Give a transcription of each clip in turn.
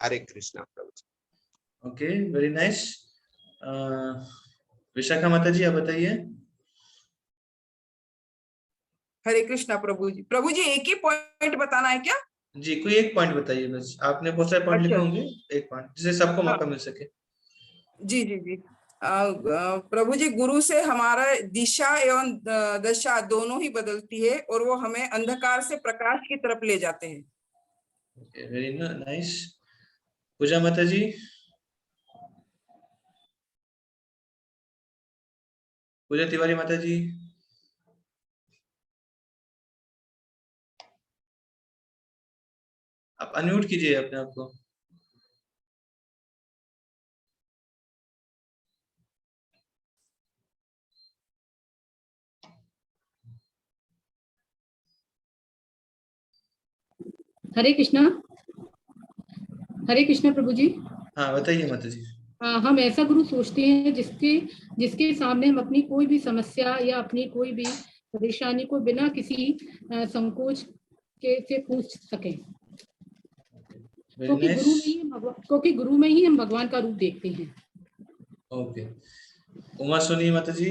हरे कृष्णा प्रभु जी। Okay, very nice. Vishakha माता जी आप बताइए। हरे कृष्णा प्रभु जी। प्रभु जी एक ही पॉइंट बताना है क्या? जी, कोई एक पॉइंट बताइए बस। आपने बहुत सारे पॉइंट लिखे होंगे, एक पॉइंट जिससे सबको मौका मिल सके। जी जी जी। प्रभु जी, गुरु से हमारा दिशा एवं दशा दोनों ही बदलती है और वो हमें अंधकार से प्रकाश की तरफ ले जाते हैं। Okay, very nice. पूजा माता जी। पूजा तिवारी माता जी। आप अनम्यूट कीजिए अपने आप को। हरे कृष्णा प्रभु जी। हाँ बताइए माता जी। हम ऐसा गुरु सोचते हैं जिसके सामने हम अपनी कोई भी समस्या या अपनी कोई भी परेशानी को बिना किसी संकोच के से पूछ सकें, क्योंकि गुरु में ही हम भगवान का रूप देखते हैं। ओके, उमा सोनी माता जी।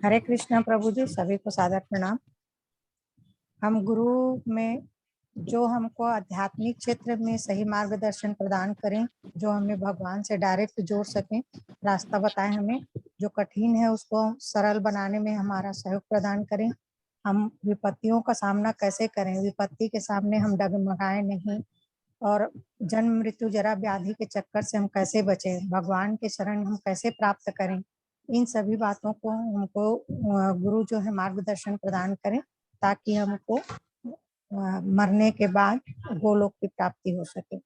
हरे कृष्णा प्रभु जी, सभी को सादर प्रणाम। हम गुरु में जो हमको आध्यात्मिक क्षेत्र में सही मार्गदर्शन प्रदान करें, जो हमें भगवान से डायरेक्ट जोड़ सकें, रास्ता बताएं, हमें जो कठिन है उसको सरल बनाने में हमारा सहयोग प्रदान करें। हम विपत्तियों का सामना कैसे करें, विपत्ति के सामने हम डगमगाएं नहीं, और जन्म मृत्यु जरा व्याधि के चक्कर से हम कैसे बचें, भगवान के शरण हम कैसे प्राप्त करें, इन सभी बातों को हमको गुरु जो है मार्गदर्शन प्रदान करें, ताकि हमको मरने के बाद गोलोक की प्राप्ति हो सके।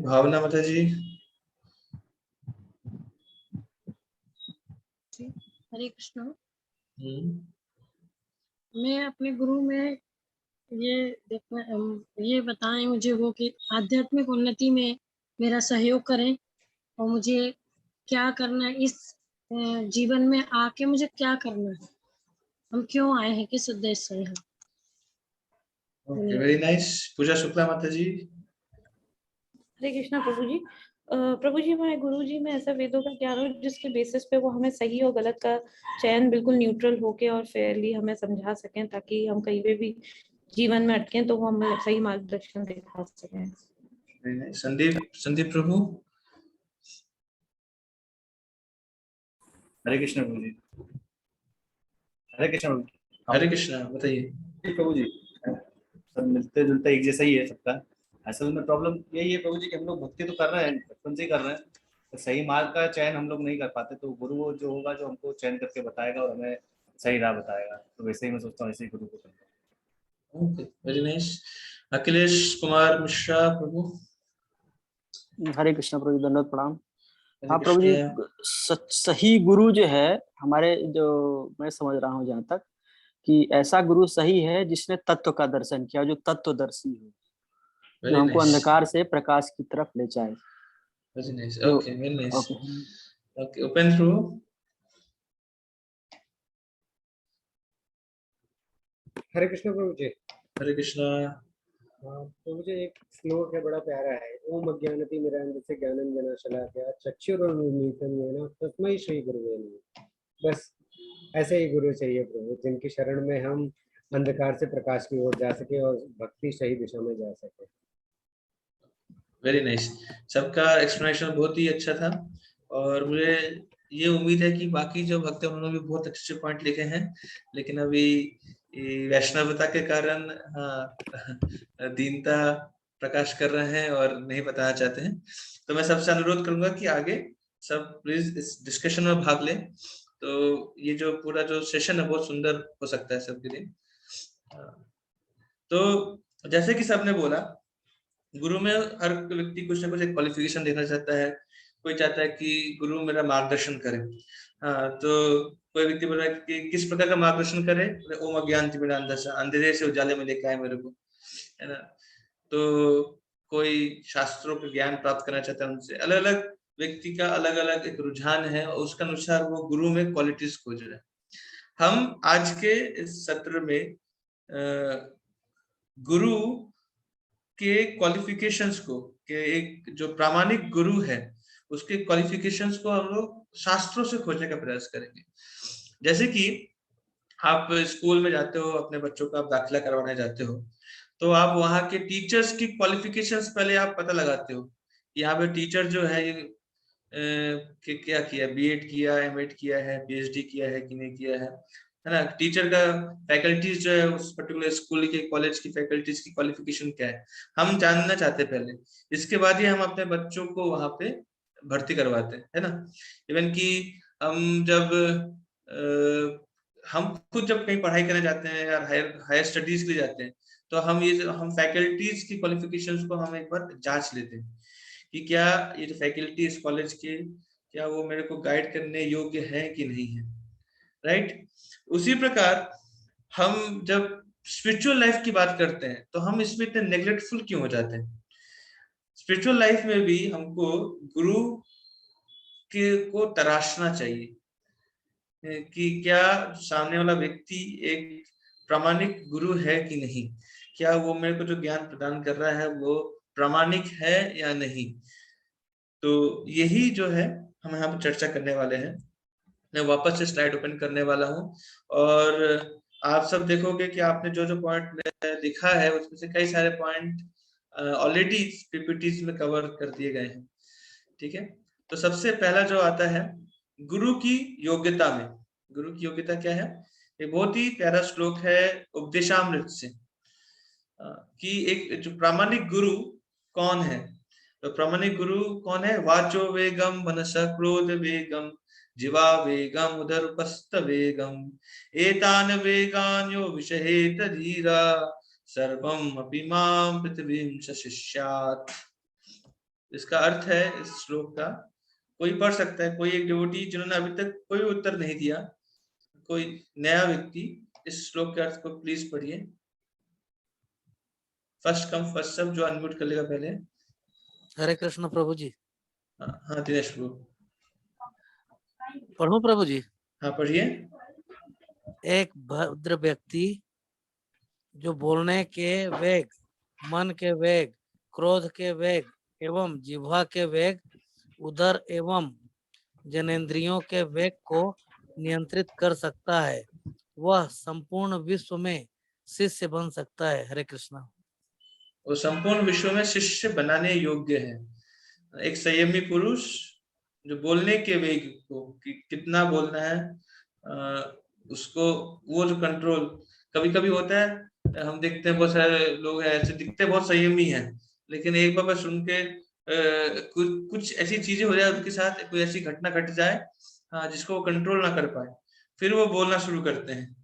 भावना माता जी। हरे कृष्णा। मैं अपने गुरु में ये बताएं मुझे वो कि आध्यात्मिक उन्नति में मेरा सहयोग करें, और मुझे क्या करना है इस जीवन में आके, मुझे क्या करना है, हम क्यों आए हैं, किस उद्देश्य से हैं। Okay, very nice. Pooja Shukla माता जी। हरे कृष्णा प्रभु जी। प्रभु जी, हमारे गुरु जी में ऐसा वेदों का ज्ञान हो जिसके बेसिस पे वो हमें सही और गलत का चयन बिल्कुल न्यूट्रल होके और फेयरली हमें समझा सकें, ताकि हम कहीं पे भी जीवन में अटकें तो वो हमें सही मार्गदर्शन दिखा सकें। संदीप प्रभु। हरे कृष्ण प्रभु जी। हरे कृष्ण प्रभु जी। हरे कृष्णा, बताइए। प्रभु जी, सब मिलते जुलते एक जैसा ही है सबका। असल में प्रॉब्लम यही है प्रभु जी कि हम लोग भक्ति तो कर रहे हैं, बचपन से ही कर रहे हैं, तो सही मार्ग का चयन हम लोग नहीं कर पाते। तो गुरु जो होगा जो हमको चयन करके बताएगा और हमें सही राह बताएगा, तो वैसे ही मैं सोचता हूँ ऐसे ही गुरु को करना। Okay, very nice. Akhilesh Kumar Mishra प्रभु। हरे कृष्ण प्रभु, दंडवत प्रणाम। हाँ प्रभु जी, सही गुरु जो है हमारे, जो मैं समझ रहा हूँ जहाँ तक, कि ऐसा गुरु सही है जिसने तत्व का दर्शन किया, जो तत्वदर्शी हो, जो हमको अंधकार से प्रकाश की तरफ ले जाए। Okay, very nice. Okay, Upendra प्रभु। हरे कृष्ण प्रभु जी। हरे कृष्णा। तो मुझे एक श्लोक है, बड़ा प्यारा है। ओम अज्ञानति मिरांधस्य ज्ञानंजना शलाकया चक्षुरुन्मीलितं येन तस्मै श्री गुरुवे नमः। बस ऐसे ही गुरु चाहिए प्रभु, जिनकी शरण में हम अंधकार से प्रकाश की ओर जा सके और भक्ति सही दिशा में जा सके। Very nice. सबका एक्सप्लेनेशन बहुत ही अच्छा था, और मुझे ये उम्मीद है कि बाकी जो भक्त हैं उन्होंने भी बहुत अच्छे पॉइंट लिखे हैं, लेकिन अभी वैष्णवता के कारण दीनता प्रकाश कर रहे हैं और नहीं बताना चाहते हैं। तो मैं सबसे अनुरोध करूंगा कि आगे सब प्लीज इस डिस्कशन में भाग लें, तो ये जो पूरा जो सेशन है बहुत सुंदर हो सकता है सबके लिए। तो जैसे कि सबने बोला, गुरु में हर व्यक्ति कुछ ना कुछ एक क्वालिफिकेशन देखना चाहता है। कोई चाहता है कि गुरु मेरा मार्गदर्शन करे। हाँ, तो कोई व्यक्ति बोल रहा है कि किस प्रकार का मार्गदर्शन करे। ओम अज्ञानतिमिरान्धस्य, अंधेरे से उजाले में लेके आए मेरे को, है ना। तो कोई शास्त्रों का ज्ञान प्राप्त करना चाहता है उनसे। अलग अलग व्यक्ति का अलग अलग एक रुझान है, और उसके अनुसार वो गुरु में क्वालिटीज खोज रहे हैं। हम आज के इस सत्र में गुरु के क्वालिफिकेशंस को, के एक जो प्रामाणिक गुरु है उसके क्वालिफिकेशंस को हम लोग शास्त्रों से खोजने का प्रयास करेंगे। जैसे कि आप स्कूल में जाते हो, अपने बच्चों का आप दाखिला करवाने जाते हो, तो आप वहाँ के टीचर्स की क्वालिफिकेशंस पहले आप पता लगाते हो। यहाँ पे टीचर जो है ये क्या किया, बीएड किया, एमएड किया है, पीएचडी किया है कि नहीं किया है ना। टीचर का फैकल्टीज जो है उस पर्टिकुलर स्कूल के, कॉलेज की फैकल्टीज की क्वालिफिकेशन क्या है, हम जानना चाहते हैं पहले। इसके बाद ही हम अपने बच्चों को वहां पे भर्ती करवाते हैं, है ना। इवन कि हम जब हम खुद जब कहीं पढ़ाई करने जाते हैं या हायर स्टडीज के लिए जाते हैं, तो हम फैकल्टीज की क्वालिफिकेशंस को हम एक बार जांच लेते हैं कि क्या ये जो फैकल्टी इस कॉलेज के, क्या वो मेरे को गाइड करने योग्य है कि नहीं है, राइट। उसी प्रकार हम जब स्पिरिचुअल लाइफ की बात करते हैं तो हम इसमें इतने नेग्लेक्टफुल क्यों हो जाते हैं। स्पिरिचुअल लाइफ में भी हमको गुरु को तराशना चाहिए कि क्या सामने वाला व्यक्ति एक प्रामाणिक गुरु है कि नहीं, क्या वो मेरे को जो ज्ञान प्रदान कर रहा है वो प्रामाणिक है या नहीं। तो यही जो है हम यहाँ पर चर्चा करने वाले हैं। मैं वापस से स्लाइड ओपन करने वाला हूँ और आप सब देखोगे कि आपने जो जो पॉइंट लिखा है उसमें से कई सारे पॉइंट ऑलरेडी पीपीटीज में कवर कर दिए गए हैं, ठीक है। तो सबसे पहला जो आता है गुरु की योग्यता में, गुरु की योग्यता क्या है। एक बहुत ही प्यारा श्लोक है उपदेशामृत से कि एक जो प्रामाणिक गुरु कौन है। तो प्रामाणिक गुरु कौन है। वाचो वेगम मनसा क्रोध वेगम जीवा वेगम उदरपस्त वेगम एतान वेगान यो विषहेत धीरा सर्वम अपि मां पृथ्वीं शिष्यात्। इसका अर्थ है इस श्लोक का, कोई पढ़ सकता है, कोई एक डिवोटी जिन्होंने अभी तक कोई उत्तर नहीं दिया, कोई नया व्यक्ति इस श्लोक के अर्थ को प्लीज पढ़िए। फर्स्ट कम फर्स्ट सर्व, जो अनम्यूट कर लेगा पहले। हरे कृष्ण प्रभु जी। हाँ दिनेश प्रभु पढ़ो प्रभु जी। हाँ पढ़िए। एक भद्र व्यक्ति जो बोलने के वेग, मन के वेग, क्रोध के वेग एवं जिह्वा के वेग, उदर एवं जनेंद्रियों के वेग को नियंत्रित कर सकता है, वह संपूर्ण विश्व में शिष्य बन सकता है। हरे कृष्णा। वो संपूर्ण विश्व में शिष्य बनाने योग्य है। एक संयमी पुरुष जो बोलने के वेग को कितना बोलना है उसको, वो जो कंट्रोल कभी कभी होता है, हम देखते हैं बहुत सारे लोग हैं ऐसे दिखते बहुत संयमी हैं, लेकिन एक बार सुन के कुछ ऐसी चीजें हो जाए उनके साथ, कोई ऐसी घटना घट जाए जिसको वो कंट्रोल ना कर पाए, फिर वो बोलना शुरू करते हैं।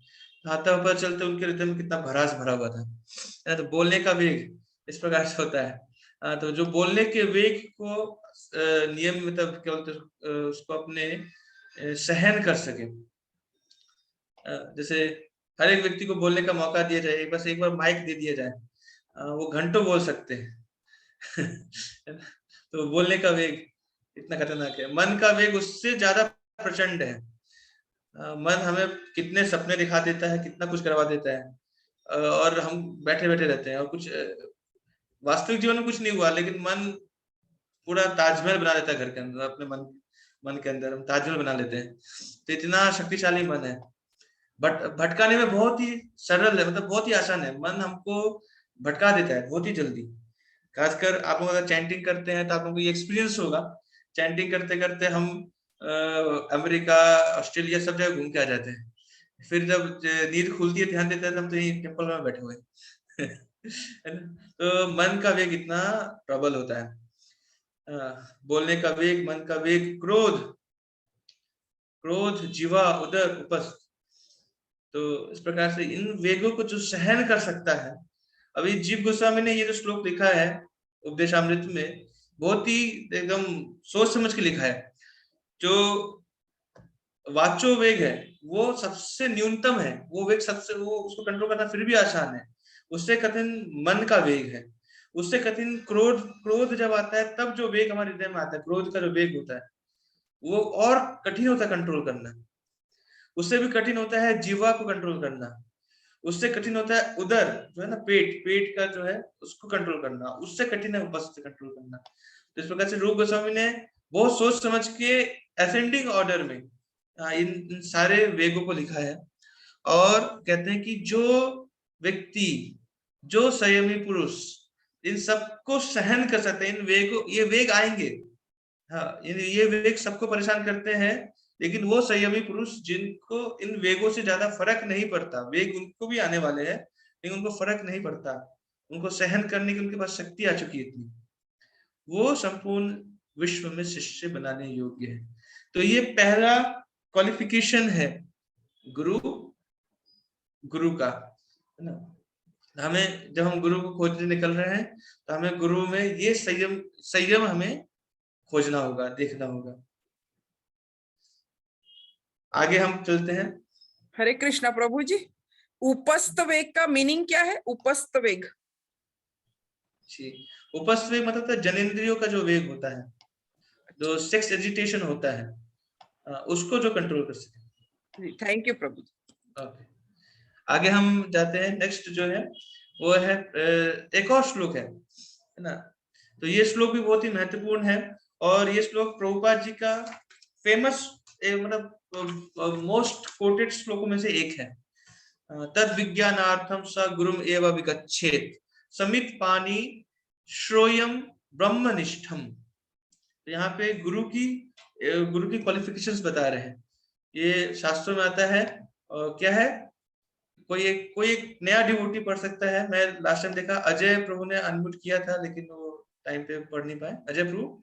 आता पता चलते उनके हृदय में कितना भरास भरा हुआ था। तो बोलने का वेग इस प्रकार से होता है। तो जो बोलने के वेग को नियम मतलब क्या बोलते उसको अपने सहन कर सके। जैसे हर एक व्यक्ति को बोलने का मौका दिया जाए, बस एक बार माइक दे दिया जाए, वो घंटों बोल सकते हैं। तो बोलने का वेग इतना खतरनाक है। मन का वेग उससे ज्यादा प्रचंड है। मन हमें कितने सपने दिखा देता है, कितना कुछ करवा देता है, और हम बैठे बैठे रहते हैं और कुछ वास्तविक जीवन में कुछ नहीं हुआ, लेकिन मन पूरा ताजमहल बना देता है घर के अंदर। अपने मन के अंदर हम ताजमहल बना लेते हैं। तो इतना शक्तिशाली मन है। बट भटकाने में बहुत ही सरल है, मतलब बहुत ही आसान है। मन हमको भटका देता है बहुत ही जल्दी। खासकर आप लोग अगर चैंटिंग करते हैं तो आप लोगों को ये एक्सपीरियंस होगा, चैंटिंग करते करते हम अमेरिका, ऑस्ट्रेलिया सब जगह घूम के आ जाते हैं। फिर जब नींद खुलती है, ध्यान देते हैं, तो हम तो यही टेम्पल में बैठे हुए हैं। तो मन का वेग इतना प्रबल होता है। बोलने का वेग, मन का वेग, क्रोध, जीवा, उदर, उपस्थ। तो इस प्रकार से इन वेगों को जो सहन कर सकता है। अभी जीव गोस्वामी ने ये जो श्लोक लिखा है उपदेशामृत में, बहुत ही एकदम सोच समझ के लिखा है। जो वाचो वेग है वो सबसे न्यूनतम है, वो वेग सबसे, वो उसको कंट्रोल करना फिर भी आसान है। उससे कठिन मन का वेग है, उससे कठिन क्रोध जब आता है तब जो वेग हमारे हृदय में आता है, क्रोध का जो वेग होता है वो और कठिन होता है कंट्रोल करना। उससे भी कठिन होता है जीवा को कंट्रोल करना। उससे कठिन होता है उदर जो है ना, पेट का जो है उसको कंट्रोल करना, उससे कठिन है उपस्थ कंट्रोल करना। तो इस प्रकार से रूप गोस्वामी ने बहुत सोच समझ के असेंडिंग ऑर्डर में इन सारे वेगों को लिखा है, और कहते हैं कि जो व्यक्ति, जो संयमी पुरुष इन सबको सहन कर सकते हैं, इन वेगों, ये वेग आएंगे, हाँ ये वेग सबको परेशान करते हैं, लेकिन वो संयमी पुरुष जिनको इन वेगों से ज्यादा फर्क नहीं पड़ता, वेग उनको भी आने वाले हैं लेकिन उनको फर्क नहीं पड़ता, उनको सहन करने की उनके पास शक्ति आ चुकी है इतनी, वो संपूर्ण विश्व में शिष्य बनाने योग्य है। तो ये पहला क्वालिफिकेशन है गुरु का, है ना। हमें जब हम गुरु को खोजने निकल रहे हैं तो हमें गुरु में ये संयम हमें खोजना होगा, देखना होगा। आगे हम चलते हैं। हरे कृष्णा प्रभु जी, उपस्थ वेग का मीनिंग क्या है? उपस्थ वेग जी, उपस्थ वेग मतलब तो जनेंद्रियों का जो वेग होता है, जो सेक्स एजिटेशन होता है, उसको जो कंट्रोल कर सके। Thank you Prabhu ji. Okay, आगे हम जाते हैं। नेक्स्ट जो है वो है एक और श्लोक है ना। तो ये श्लोक भी बहुत ही महत्वपूर्ण है, और ये श्लोक प्रभुपाद जी का फेमस मतलब मोस्ट कोटेड श्लोकों में से एक है। तद विज्ञानार्थम स गुरुम एव विगच्छेत समित पानी श्रोयम ब्रह्मनिष्ठम। तो यहाँ पे गुरु की क्वालिफिकेशंस बता रहे हैं। ये शास्त्रों में आता है, क्या है, कोई एक नया डिवोटी पढ़ सकता है। मैं लास्ट टाइम देखा अजय प्रभु ने अनम्यूट किया था, लेकिन वो टाइम पे पढ़ नहीं पाए। अजय प्रभु।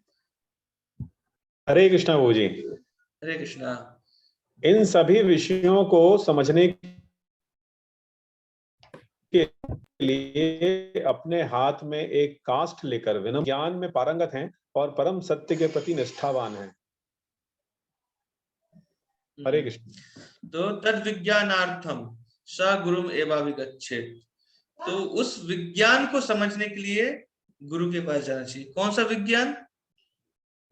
हरे कृष्णा प्रभु जी। हरे कृष्णा। इन सभी विषयों को समझने के लिए अपने हाथ में एक काष्ठ लेकर विनम्र ज्ञान में पारंगत हैं और परम सत्य के प्रति निष्ठावान हैं। हरे कृष्ण। तो तद विज्ञानार्थम स गुरुम एवाभिगच्छेत। तो उस विज्ञान को समझने के लिए गुरु के पास जाना चाहिए। कौन सा विज्ञान?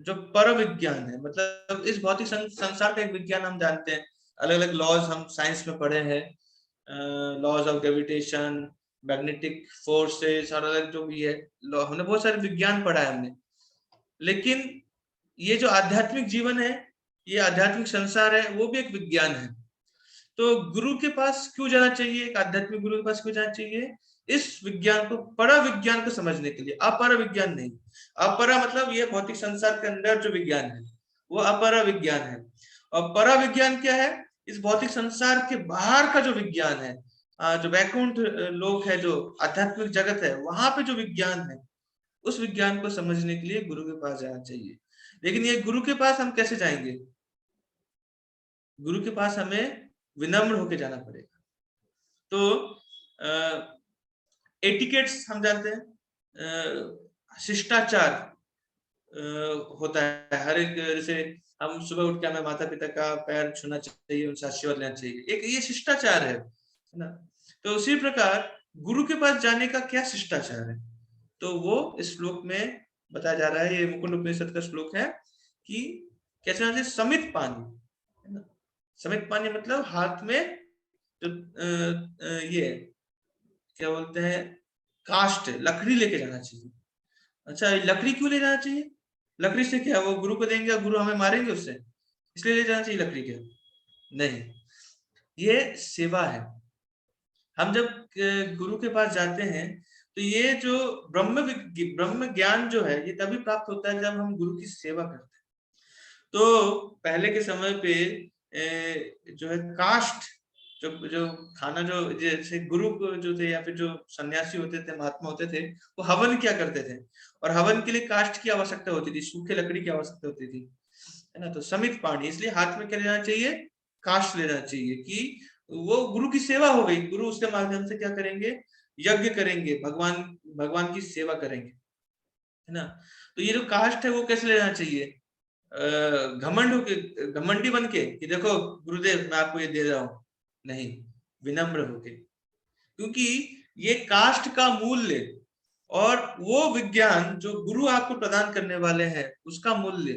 जो पर विज्ञान है, मतलब इस भौतिक संसार का एक विज्ञान हम जानते हैं, अलग अलग लॉज हम साइंस में पढ़े हैं, laws of gravitation, magnetic forces और अलग जो भी है, हमने बहुत सारे विज्ञान पढ़ा है हमने। लेकिन ये जो आध्यात्मिक जीवन है, ये आध्यात्मिक संसार है, वो भी एक विज्ञान है। तो गुरु के पास क्यों जाना चाहिए? एक आध्यात्मिक गुरु के पास क्यों जाना चाहिए? इस विज्ञान को, पर विज्ञान को समझने के लिए। अपर विज्ञान नहीं। अपरा मतलब ये भौतिक संसार के अंदर जो विज्ञान है वो अपर विज्ञान है, और पर विज्ञान क्या है? इस भौतिक संसार के बाहर का जो विज्ञान है, जो वैकुंठ लोक है, जो आध्यात्मिक जगत है, वहां पे जो विज्ञान है, उस विज्ञान को समझने के लिए गुरु के पास जाना चाहिए। लेकिन ये गुरु के पास हम कैसे जाएंगे? गुरु के पास हमें विनम्र होकर जाना पड़ेगा। तो एटिकेट्स हम जानते हैं, शिष्टाचार होता है हर एक। जैसे हम सुबह उठ के हमें माता पिता का पैर छूना चाहिए, उनसे आशीर्वाद लेना चाहिए, एक ये शिष्टाचार है ना। तो उसी प्रकार गुरु के पास जाने का क्या शिष्टाचार है, तो वो इस श्लोक में बताया जा रहा है। ये मुकुंद उपनिषद का श्लोक है कि कैसे होना चाहिए। समित पानी, है ना। समित पानी मतलब हाथ में जो ये क्या बोलते हैं, काष्ठ, लकड़ी लेके जाना चाहिए। अच्छा, लकड़ी क्यों ले जाना चाहिए? लकड़ी से क्या, वो गुरु को देंगे, गुरु हमें मारेंगे उससे, इसलिए ले जाना चाहिए लकड़ी के? नहीं, ये सेवा है। हम जब गुरु के पास जाते हैं तो ये जो ब्रह्म ज्ञान जो है, ये तभी प्राप्त होता है जब हम गुरु की सेवा करते हैं। तो पहले के समय पे जो है काष्ठ, जो खाना, जो जैसे गुरु जो थे या फिर जो सन्यासी होते थे, महात्मा होते थे, वो हवन क्या करते थे, और हवन के लिए काष्ठ की आवश्यकता होती थी, सूखे लकड़ी की आवश्यकता होती थी, है ना। तो समित पानी, इसलिए हाथ में क्या लेना चाहिए? काष्ठ लेना चाहिए, कि वो गुरु की सेवा हो गई। गुरु उसके माध्यम से क्या करेंगे? यज्ञ करेंगे, भगवान की सेवा करेंगे, है ना। तो ये जो काष्ठ है वो कैसे लेना चाहिए? घमंडी बन के कि देखो गुरुदेव मैं आपको ये दे रहा हूं, नहीं, विनम्र होके। क्योंकि ये काष्ठ का मूल्य और वो विज्ञान जो गुरु आपको प्रदान करने वाले हैं, उसका मूल्य,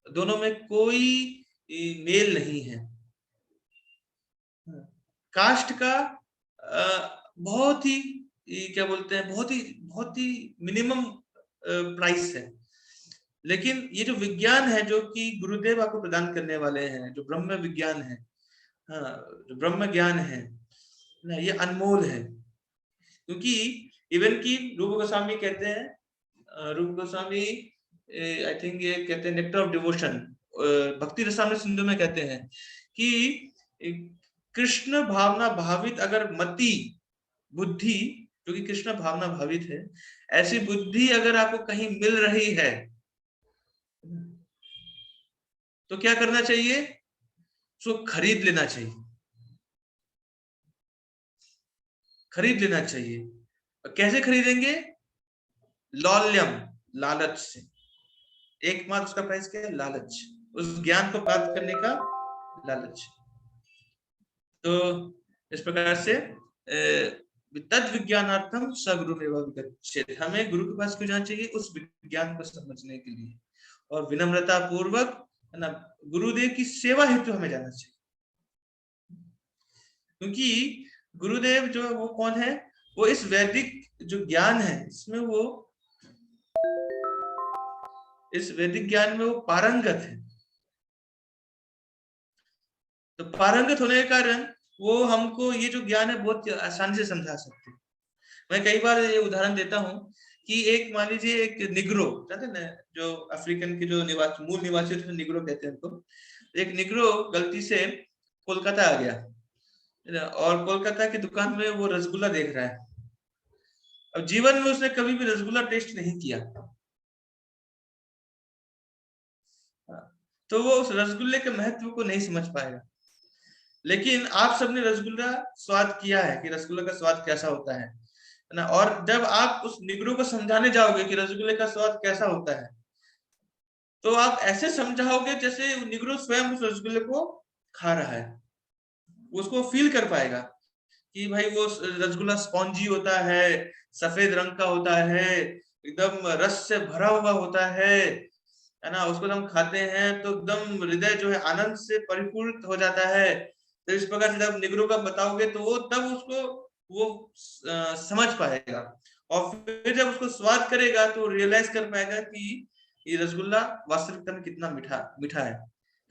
दोनों में कोई मेल नहीं है। काष्ठ का बहुत ही क्या बोलते हैं, बहुत ही मिनिमम प्राइस है। लेकिन ये जो विज्ञान है जो कि गुरुदेव आपको प्रदान करने वाले हैं, जो ब्रह्म विज्ञान है, हाँ, जो ब्रह्म ज्ञान है ना, ये अनमोल है। क्योंकि इवन की रूप गोस्वामी कहते हैं, रूप गोस्वामी आई थिंक ये कहते हैं नेक्टर ऑफ डिवोशन, भक्ति रसामृत सिंधु में कहते हैं कि कृष्ण भावना भावित अगर मति बुद्धि, जो कि कृष्ण भावना भावित है, ऐसी बुद्धि अगर आपको कहीं मिल रही है तो क्या करना चाहिए? उसको खरीद लेना चाहिए, खरीद लेना चाहिए। कैसे खरीदेंगे? लौल्यम, लालच से। एकमात्र उसका प्राइस क्या है? लालच, उस ज्ञान को प्राप्त करने का लालच। तो इस प्रकार से तद विज्ञानार्थम सगुरुमेव विगच्छेत्, हमें गुरु के पास क्यों जाना चाहिए? उस विज्ञान को समझने के लिए, और विनम्रता पूर्वक, है ना, गुरुदेव की सेवा हेतु हमें जाना चाहिए। क्योंकि गुरुदेव जो वो कौन है? वो इस वैदिक जो ज्ञान है इसमें वो, इस वैदिक ज्ञान में वो पारंगत है। तो पारंगत होने के कारण वो हमको ये जो ज्ञान है बहुत आसानी से समझा सकते हैं। मैं कई बार ये उदाहरण देता हूँ कि एक मान लीजिए एक निग्रो, जानते ना, जो अफ्रीकन के जो मूल निवासी होते हैं, निग्रो कहते हैं उनको। एक निग्रो गलती से कोलकाता आ गया और कोलकाता की दुकान में वो रसगुल्ला देख रहा है। अब जीवन में उसने कभी भी रसगुल्ला टेस्ट नहीं किया, तो वो उस रसगुल्ले के महत्व को नहीं समझ पाएगा। लेकिन आप सबने रसगुल्ला स्वाद किया है कि रसगुल्ला का स्वाद कैसा होता है ना, और जब आप उस निग्रो को समझाने जाओगे कि रसगुल्ले का स्वाद कैसा होता है, तो आप ऐसे समझाओगे जैसे निग्रो स्वयं उस रसगुल्ले को खा रहा है। उसको फील कर पाएगा कि भाई वो रसगुल्ला स्पॉन्जी होता है, सफेद रंग का होता है, एकदम रस से भरा हुआ होता है ना। उसको हम खाते हैं तो एकदम हृदय जो है आनंद से परिपूर्ण हो जाता है। तो इस प्रकार से जब निग्रो का बताओगे तो वो तब उसको वो समझ पाएगा, और फिर जब उसको स्वाद करेगा तो रियलाइज कर पाएगा कि ये रसगुल्ला वास्तविकता में कितना मीठा है।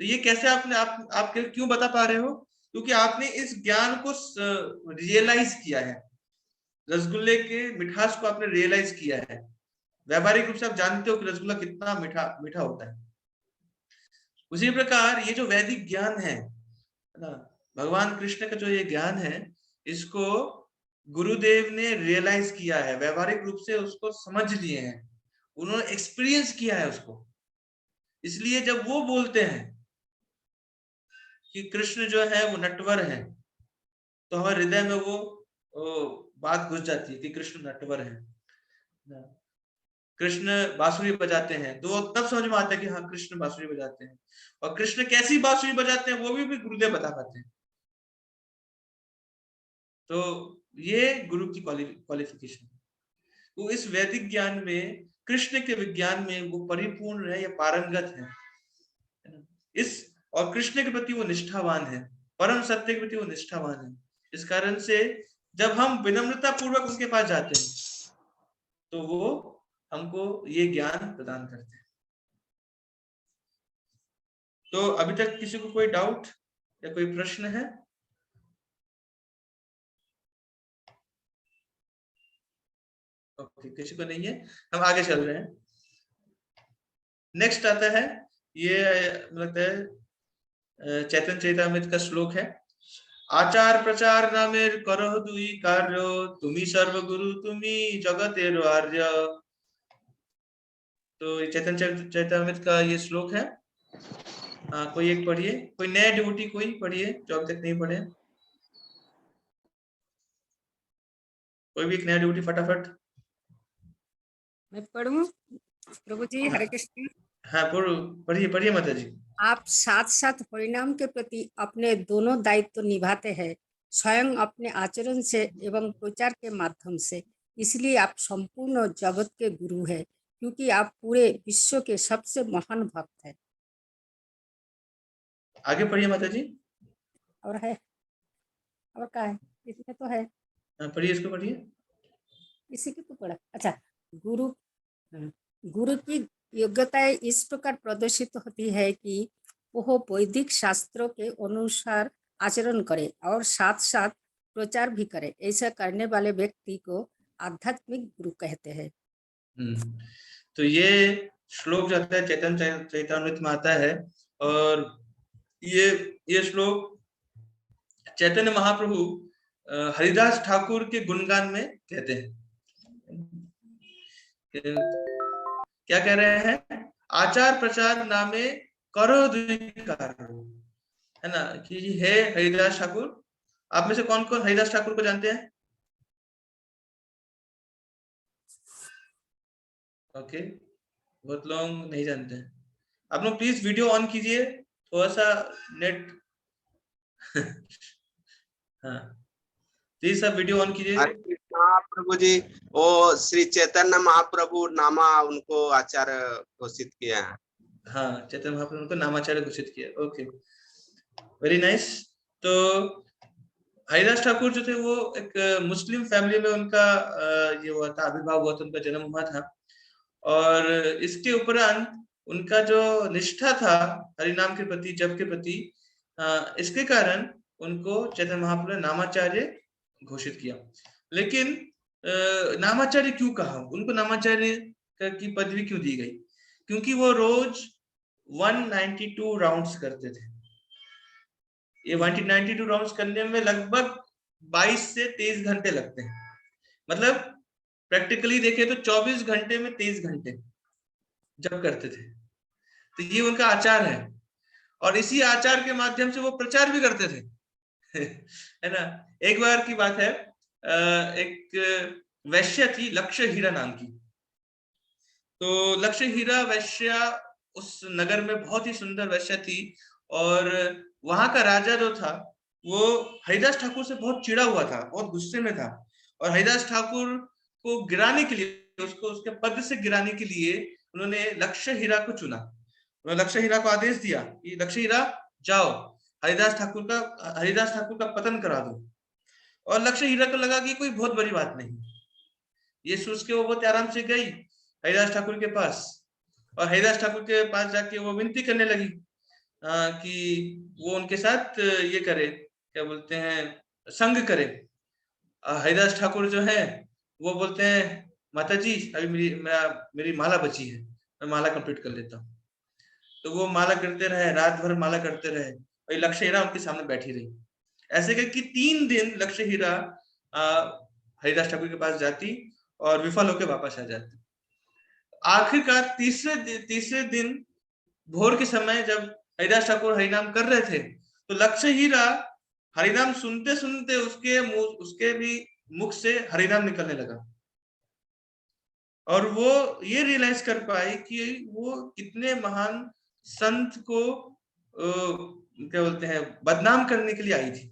तो ये कैसे आप क्यों बता पा रहे हो? क्योंकि आपने इस ज्ञान को रियलाइज किया है, रसगुल्ले के मिठास को आपने रियलाइज किया है। व्यावहारिक रूप से आप जानते हो कि रसगुल्ला कितना मीठा होता है। उसी प्रकार ये जो वैदिक ज्ञान है ना, भगवान कृष्ण का जो ये ज्ञान है, इसको गुरुदेव ने रियलाइज किया है, व्यावहारिक रूप से उसको समझ लिए हैं, उन्होंने एक्सपीरियंस किया है उसको। इसलिए जब वो बोलते हैं कि कृष्ण जो है वो नटवर है, तो हमारे हृदय में वो बात घुस जाती है कि कृष्ण नटवर है। कृष्ण बांसुरी बजाते हैं तो तब समझ में आता है कि हाँ कृष्ण बांसुरी बजाते हैं, और कृष्ण कैसी बांसुरी बजाते हैं वो भी गुरुदेव बता पाते हैं। तो ये गुरु की क्वालिफिकेशन। वो इस वैदिक ज्ञान में, कृष्ण के विज्ञान में वो परिपूर्ण है या पारंगत है। इस और कृष्ण के प्रति वो निष्ठावान है, परम सत्य के प्रति वो निष्ठावान है। इस कारण से जब हम विनम्रता पूर्वक उनके पास जाते हैं तो वो हमको ये ज्ञान प्रदान करते हैं। तो अभी तक किसी को कोई डाउट या कोई प्रश्न है? ओके, किसी को नहीं है, हम आगे चल रहे हैं। नेक्स्ट आता है, ये लगता है चैतन्य चैतामृत का श्लोक है। आचार प्रचार नामेर करह दुई कार्य, तुमी सर्व गुरु तुमी जगतेर आर्य। तो ये चैतन्य चैतामृत का ये श्लोक है। कोई एक पढ़िए, कोई नया डिवोटी कोई पढ़िए जो अभी तक नहीं पढ़े। कोई भी एक नया डिवोटी फटाफट। मैं पढ़ूं? प्रभु जी हरे कृष्ण। हाँ पढ़िए माता जी। आप साथ साथ परिणाम के प्रति अपने दोनों दायित्व निभाते हैं, स्वयं अपने आचरण से एवं प्रचार के माध्यम से। इसलिए आप संपूर्ण जगत के गुरु हैं, क्योंकि आप पूरे विश्व के सबसे महान भक्त हैं। आगे पढ़िए माता जी। और है, और क्या है? इसमें तो है। पढ़िए, इसको पढ़िए। इसी को तो पढ़ा। अच्छा, गुरु गुरु की योग्यताएं इस प्रकार प्रदर्शित होती है कि वह वैदिक शास्त्रों के अनुसार आचरण करे और साथ साथ प्रचार भी करे। ऐसा करने वाले व्यक्ति को आध्यात्मिक गुरु कहते हैं। तो ये श्लोक जो आता है चैतन्य चैतामृत में आता है, और ये श्लोक चैतन्य महाप्रभु हरिदास ठाकुर के गुणगान में कहते हैं। क्या कह रहे हैं? आचार प्रचार नामे करो द्विकार, है ना, कि हे हरिदास ठाकुर। आप में से कौन कौन हरिदास ठाकुर को जानते हैं? ओके, बहुत लोग नहीं जानते हैं। आप लोग प्लीज वीडियो ऑन कीजिए, थोड़ा सा नेट हाँ, प्लीज सब वीडियो ऑन कीजिए। प्रभु जी, वो श्री चैतन्य महाप्रभु नामा उनको आचार्य घोषित किया है। हाँ, चैतन्य महाप्रभु उनको नामाचार्य घोषित किया। Okay, very nice. तो हरिदास ठाकुर जो थे वो एक मुस्लिम फैमिली में उनका ये हुआ था, आविर्भाव हुआ था, उनका जन्म हुआ था। और इसके उपरांत उनका जो निष्ठा था हरिनाम के प्रति, जप के प्रति, इसके कारण उनको चैतन्य महाप्रभु ने नामाचार्य घोषित किया। लेकिन नामाचार्य क्यों कहा? उनको नामाचार्य की पदवी क्यों दी गई? क्योंकि वो रोज 192 राउंड्स करते थे। ये 192 राउंड्स करने में लगभग 22 से 23 घंटे लगते हैं। मतलब प्रैक्टिकली देखे तो 24 घंटे में 23 घंटे जब करते थे। तो ये उनका आचार है, और इसी आचार के माध्यम से वो प्रचार भी करते थे है ना। एक बार की बात है, एक वैश्य थी लक्ष्य हीरा नाम की। तो लक्ष्य हीरा वैश्या उस नगर में बहुत ही सुंदर वैश्या थी, और वहां का राजा जो था वो हरिदास ठाकुर से बहुत चिढ़ा हुआ था, बहुत गुस्से में था, और हरिदास ठाकुर को गिराने के लिए, उसको उसके पद से गिराने के लिए उन्होंने लक्ष्य हीरा को चुना। उन्होंने लक्ष्य हीरा को आदेश दिया कि लक्ष्य हीरा जाओ, हरिदास ठाकुर का पतन करा दो। और लक्ष्य हीरा को लगा कि कोई बहुत बड़ी बात नहीं। ये सोच के वो बहुत आराम से गई हरिदास ठाकुर के पास, और हरिदास ठाकुर के पास जाके वो विनती करने लगी कि वो उनके साथ ये करे, क्या बोलते हैं, संग करे। हरिदास ठाकुर जो है वो बोलते हैं, माता जी अभी मेरी माला बची है, मैं माला कंप्लीट कर लेता हूँ। तो वो माला करते रहे, रात भर माला करते रहे, और लक्ष्य हीरा उनके सामने बैठी रही। ऐसे करके 3 दिन लक्ष्य हीरा हरिदास ठाकुर के पास जाती और विफल होकर वापस आ जाती। आखिरकार तीसरे दिन भोर के समय जब हरिदास ठाकुर हरिनाम कर रहे थे, तो लक्ष्य हीरा हरिनाम सुनते सुनते उसके भी मुख से हरिनाम निकलने लगा, और वो ये रियलाइज कर पाई कि वो कितने महान संत को क्या बोलते हैं, बदनाम करने के लिए आई थी।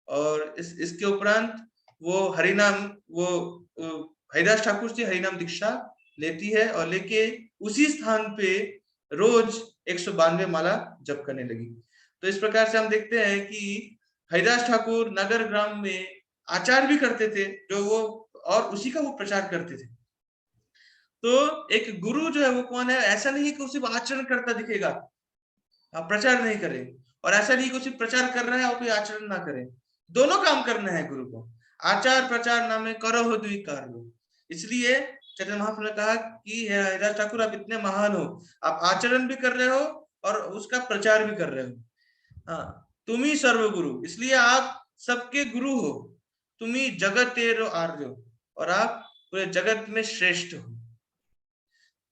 और इसके उपरांत वो हरिदास ठाकुर से हरिनाम दीक्षा लेती है, और लेके उसी स्थान पे रोज 192 माला जप करने लगी। तो इस प्रकार से हम देखते हैं कि हरिदास ठाकुर नगर ग्राम में आचार भी करते थे जो वो, और उसी का वो प्रचार करते थे। तो एक गुरु जो है वो कौन है? ऐसा नहीं कि सिर्फ आचरण करता दिखेगा, प्रचार नहीं करे, और ऐसा नहीं कि सिर्फ प्रचार कर रहा है और कोई आचरण ना करे। दोनों काम करना है गुरु को। आचार प्रचार नामे करो हो द्विकार लो। इसलिए चैतन्य महाप्रभु ने कहा कि हरिदास ठाकुर आप इतने महान हो, आप आचरण भी कर रहे हो और उसका प्रचार भी कर रहे हो। हाँ, तुम ही सर्वगुरु, इसलिए आप सबके गुरु हो। तुम ही जगतेरो आर्य हो, और आप पूरे जगत में श्रेष्ठ हो।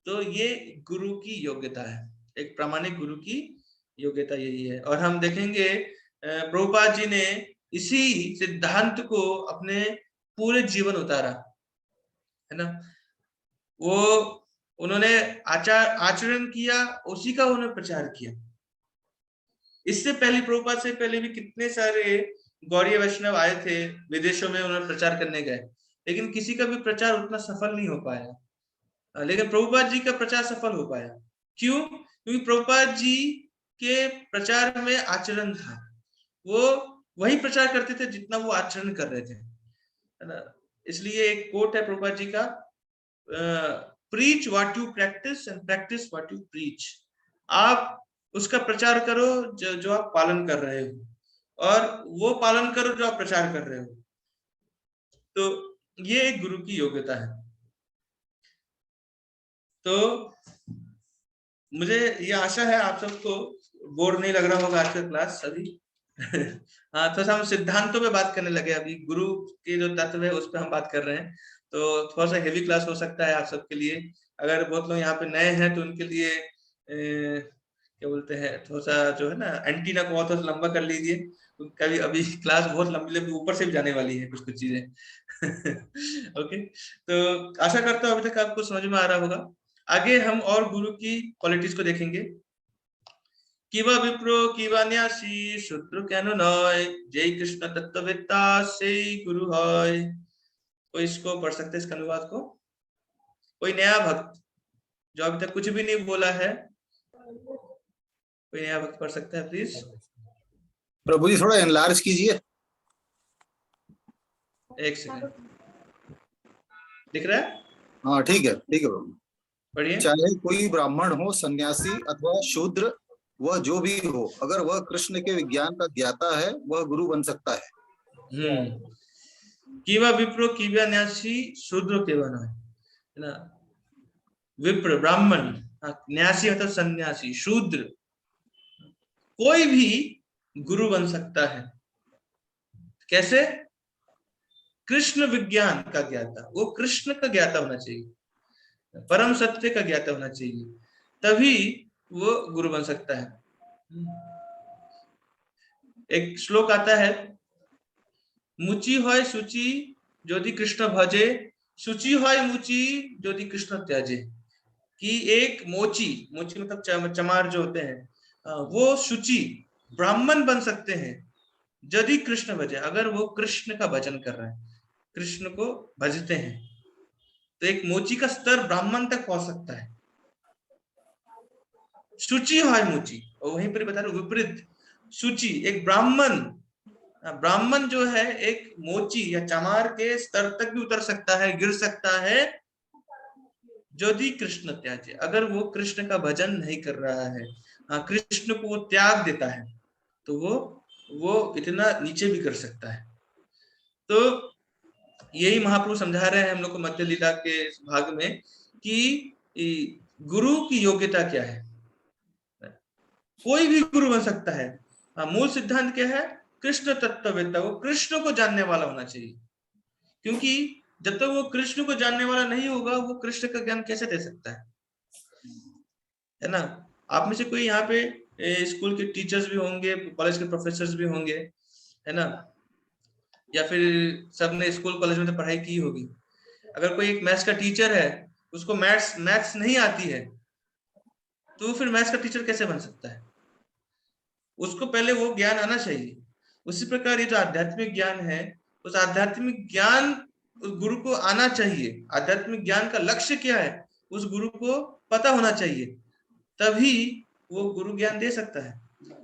तो ये गुरु की योग्यता है, एक प्रामाणिक गुरु की योग्यता यही है। और हम देखेंगे प्रभुपाद जी ने इसी सिद्धांत को अपने पूरे जीवन उतारा, है ना। वो उन्होंने आचरण किया, उसी का उन्होंने प्रचार किया। इससे पहले, प्रभुपाद से पहले भी कितने सारे गौड़ीय वैष्णव आए थे, विदेशों में उन्होंने प्रचार करने गए, लेकिन किसी का भी प्रचार उतना सफल नहीं हो पाया। लेकिन प्रभुपाद जी का प्रचार सफल हो पाया। क्यों? क्योंकि प्रभुपाद जी के प्रचार में आचरण था। वो वही प्रचार करते थे जितना वो आचरण कर रहे थे। है ना। इसलिए एक कोट है प्रभुपाद जी का, preach what you practice and practice what you preach. आप उसका प्रचार करो जो आप पालन कर रहे हो, और वो पालन करो जो आप प्रचार कर रहे हो। तो ये एक गुरु की योग्यता है। तो मुझे ये आशा है आप सबको बोर नहीं लग रहा होगा आज का क्लास अभी। हाँ, थोड़ा सा हम सिद्धांतों पे बात करने लगे, अभी गुरु के जो तत्व है उस पर हम बात कर रहे हैं, तो थोड़ा सा हेवी क्लास हो सकता है आप सबके लिए। अगर बहुत लोग यहाँ पे नए हैं तो उनके लिए क्या बोलते हैं, थोड़ा सा जो है ना एंटीना को थोड़ा सा लंबा कर लीजिए, कभी अभी क्लास बहुत लंबी ऊपर से भी जाने वाली है कुछ चीजें। ओके, तो आशा करता हूँ अभी तक आपको समझ में आ रहा होगा। आगे हम और गुरु की क्वालिटीज को देखेंगे। किवा विप्रो किवा न्यासी शूद्र केन नय, जय कृष्ण तत्ववेत्ता से गुरु है। कोई इसको पढ़ सकते हैं, इसका अनुवाद को? कोई नया भक्त जो अभी तक कुछ भी नहीं बोला है, कोई नया भक्त पढ़ सकता है प्लीज? प्रभु जी थोड़ा एनलार्ज कीजिए। एक सेकंड, दिख रहा है? हाँ ठीक है प्रभु। पढ़िए। चाहे कोई ब्राह्मण हो, सन्यासी अथवा शूद्र, वह जो भी हो, अगर वह कृष्ण के विज्ञान का ज्ञाता है वह गुरु बन सकता है। किवा विप्रो किवा न्यासी शूद्र केवल है ना। विप्र ब्राह्मण, न्यासी मतलब सन्यासी, शूद्र, कोई भी गुरु बन सकता है। कैसे? कृष्ण विज्ञान का ज्ञाता, वो कृष्ण का ज्ञाता होना चाहिए, परम सत्य का ज्ञाता होना चाहिए, तभी वो गुरु बन सकता है। एक श्लोक आता है, मुची होय शुचि जोदि कृष्ण भजे, शुचि होय मुची जोदि कृष्ण त्याजे। कि एक मोची मतलब चमार जो होते हैं, वो शुचि ब्राह्मण बन सकते हैं यदि कृष्ण भजे, अगर वो कृष्ण का भजन कर रहे हैं, कृष्ण को भजते हैं, तो एक मोची का स्तर ब्राह्मण तक पहुंच सकता है। शुचि है मुची, और वहीं पर बता रहे विपरीत, शुचि एक ब्राह्मण जो है एक मोची या चमार के स्तर तक भी उतर सकता है, गिर सकता है, यदि कृष्ण त्याजे, अगर वो कृष्ण का भजन नहीं कर रहा है, कृष्ण को वो त्याग देता है, तो वो इतना नीचे भी कर सकता है। तो यही महाप्रभु समझा रहे हैं हम लोग को मध्य लीला के भाग में कि गुरु की योग्यता क्या है। कोई भी गुरु बन सकता है। मूल सिद्धांत क्या है? कृष्ण तत्ववेत्ता, वो कृष्ण को जानने वाला होना चाहिए, क्योंकि जब तक वो कृष्ण को जानने वाला नहीं होगा वो कृष्ण का ज्ञान कैसे दे सकता है ना। आप में से कोई यहाँ पे स्कूल के टीचर्स भी होंगे, कॉलेज के प्रोफेसर्स भी होंगे, है ना, या फिर सबने स्कूल कॉलेज में तो पढ़ाई की होगी। अगर कोई एक मैथ्स का टीचर है, उसको मैथ्स नहीं आती है, तो फिर मैथ्स का टीचर कैसे बन सकता है? उसको पहले वो ज्ञान आना चाहिए। उसी प्रकार ये जो आध्यात्मिक ज्ञान है, उस आध्यात्मिक ज्ञान उस गुरु को आना चाहिए। आध्यात्मिक ज्ञान का लक्ष्य क्या है, उस गुरु को पता होना चाहिए, तभी वो गुरु ज्ञान दे सकता है।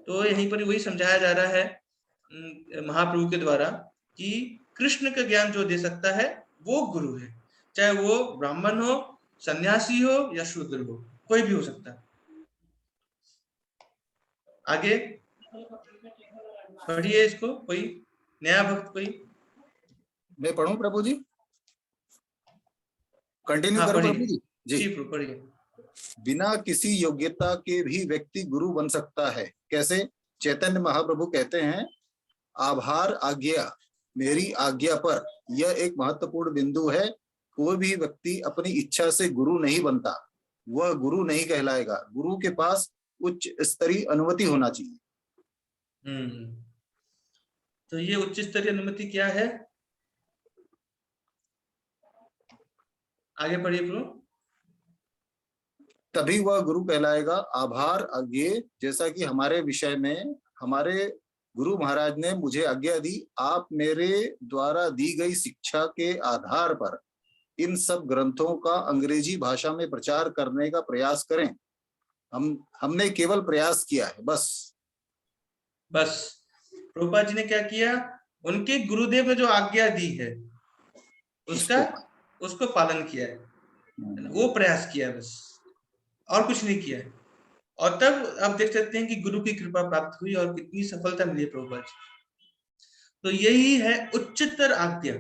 तो यहीं पर वही समझाया जा रहा है महाप्रभु के द्वारा कि कृष्ण का ज्ञान जो दे सकता है वो गुरु है, चाहे वो ब्राह्मण हो, सन्यासी हो या शूद्र हो, कोई भी हो सकता है। आगे पढ़िए इसको, कोई नया भक्त कोई? मैं पढ़ूं प्रभु जी? कंटिन्यू करूं प्रभु जी? जी पढ़िए। बिना किसी योग्यता के भी व्यक्ति गुरु बन सकता है। कैसे? चैतन्य महाप्रभु कहते हैं, आभार आज्ञा, मेरी आज्ञा पर, यह एक महत्वपूर्ण बिंदु है। कोई भी व्यक्ति अपनी इच्छा से गुरु नहीं बनता, वह गुरु नहीं कहलाएगा। गुरु के पास उच्च स्तरीय अनुमति होना चाहिए। तो ये उच्च स्तरीय अनुमति क्या है? आगे पढ़िए प्रभु। तभी वह गुरु कहलाएगा। आभार आज्ञा, जैसा कि हमारे विषय में हमारे गुरु महाराज ने मुझे आज्ञा दी, आप मेरे द्वारा दी गई शिक्षा के आधार पर इन सब ग्रंथों का अंग्रेजी भाषा में प्रचार करने का प्रयास करें। हमने केवल प्रयास किया है, बस। प्रभुपाद जी ने क्या किया? उनके गुरुदेव ने जो आज्ञा दी है उसको पालन किया है ना, वो प्रयास किया है बस, और कुछ नहीं किया है। और तब आप देख सकते हैं कि गुरु की कृपा प्राप्त हुई और कितनी सफलता मिली प्रभुपाद जी। तो यही है उच्चतर आज्ञा।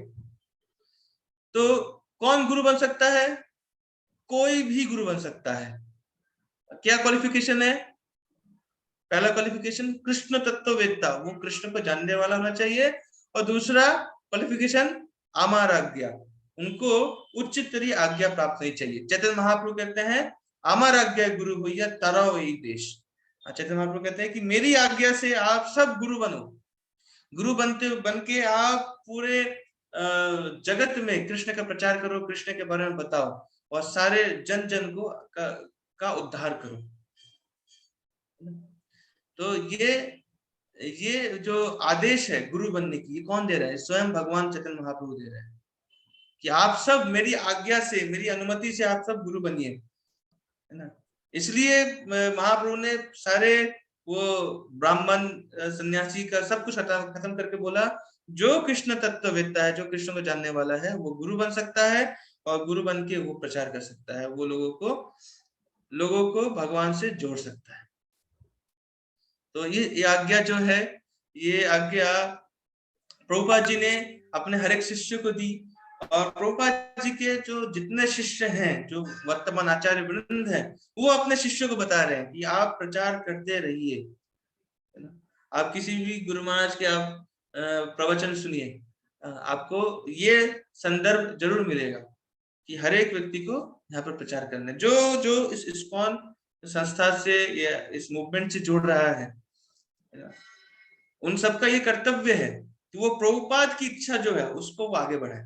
तो कौन गुरु बन सकता है? कोई भी गुरु बन सकता है। क्या क्वालिफिकेशन है? पहला क्वालिफिकेशन कृष्ण तत्ववेत्ता, वो कृष्ण को जानने वाला होना चाहिए। और दूसरा क्वालिफिकेशन आमार आज्ञा, उनको उच्चतरी आज्ञा प्राप्त होनी चाहिए। चैतन्य महाप्रभु कहते हैं आमार आज्ञा गुरु भैया तरह यही देश। चैतन्य महाप्रभु कहते हैं कि मेरी आज्ञा से आप सब गुरु बनो। गुरु बन के आप पूरे जगत में कृष्ण का प्रचार करो, कृष्ण के बारे में बताओ और सारे जन को का उद्धार करो। तो ये जो आदेश है गुरु बनने की, ये कौन दे रहा है? स्वयं भगवान चैतन्य महाप्रभु दे रहे हैं कि आप सब मेरी आज्ञा से, मेरी अनुमति से आप सब गुरु बनिए, है ना। इसलिए महाप्रभु ने सारे वो ब्राह्मण सन्यासी का सब कुछ खत्म करके बोला जो कृष्ण तत्ववेत्ता है, जो कृष्ण को जानने वाला है, वो गुरु बन सकता है और गुरु बन के वो प्रचार कर सकता है, वो लोगों को भगवान से जोड़ सकता है। तो ये आज्ञा जो है, ये आज्ञा प्रभुपाद जी ने अपने हर एक शिष्य को दी। और प्रभुपाद जी के जो जितने शिष्य हैं, जो वर्तमान आचार्य वृंद है, वो अपने शिष्यों को बता रहे हैं कि आप प्रचार करते रहिए। आप किसी भी गुरु महाराज के आप प्रवचन सुनिए, आपको ये संदर्भ जरूर मिलेगा कि हर एक व्यक्ति को यहाँ पर प्रचार करना है। जो इस इस्कॉन संस्था से या इस मूवमेंट से जुड़ रहा है, उन सबका ये कर्तव्य है कि वो प्रभुपाद की इच्छा जो है उसको वो आगे बढ़ाए।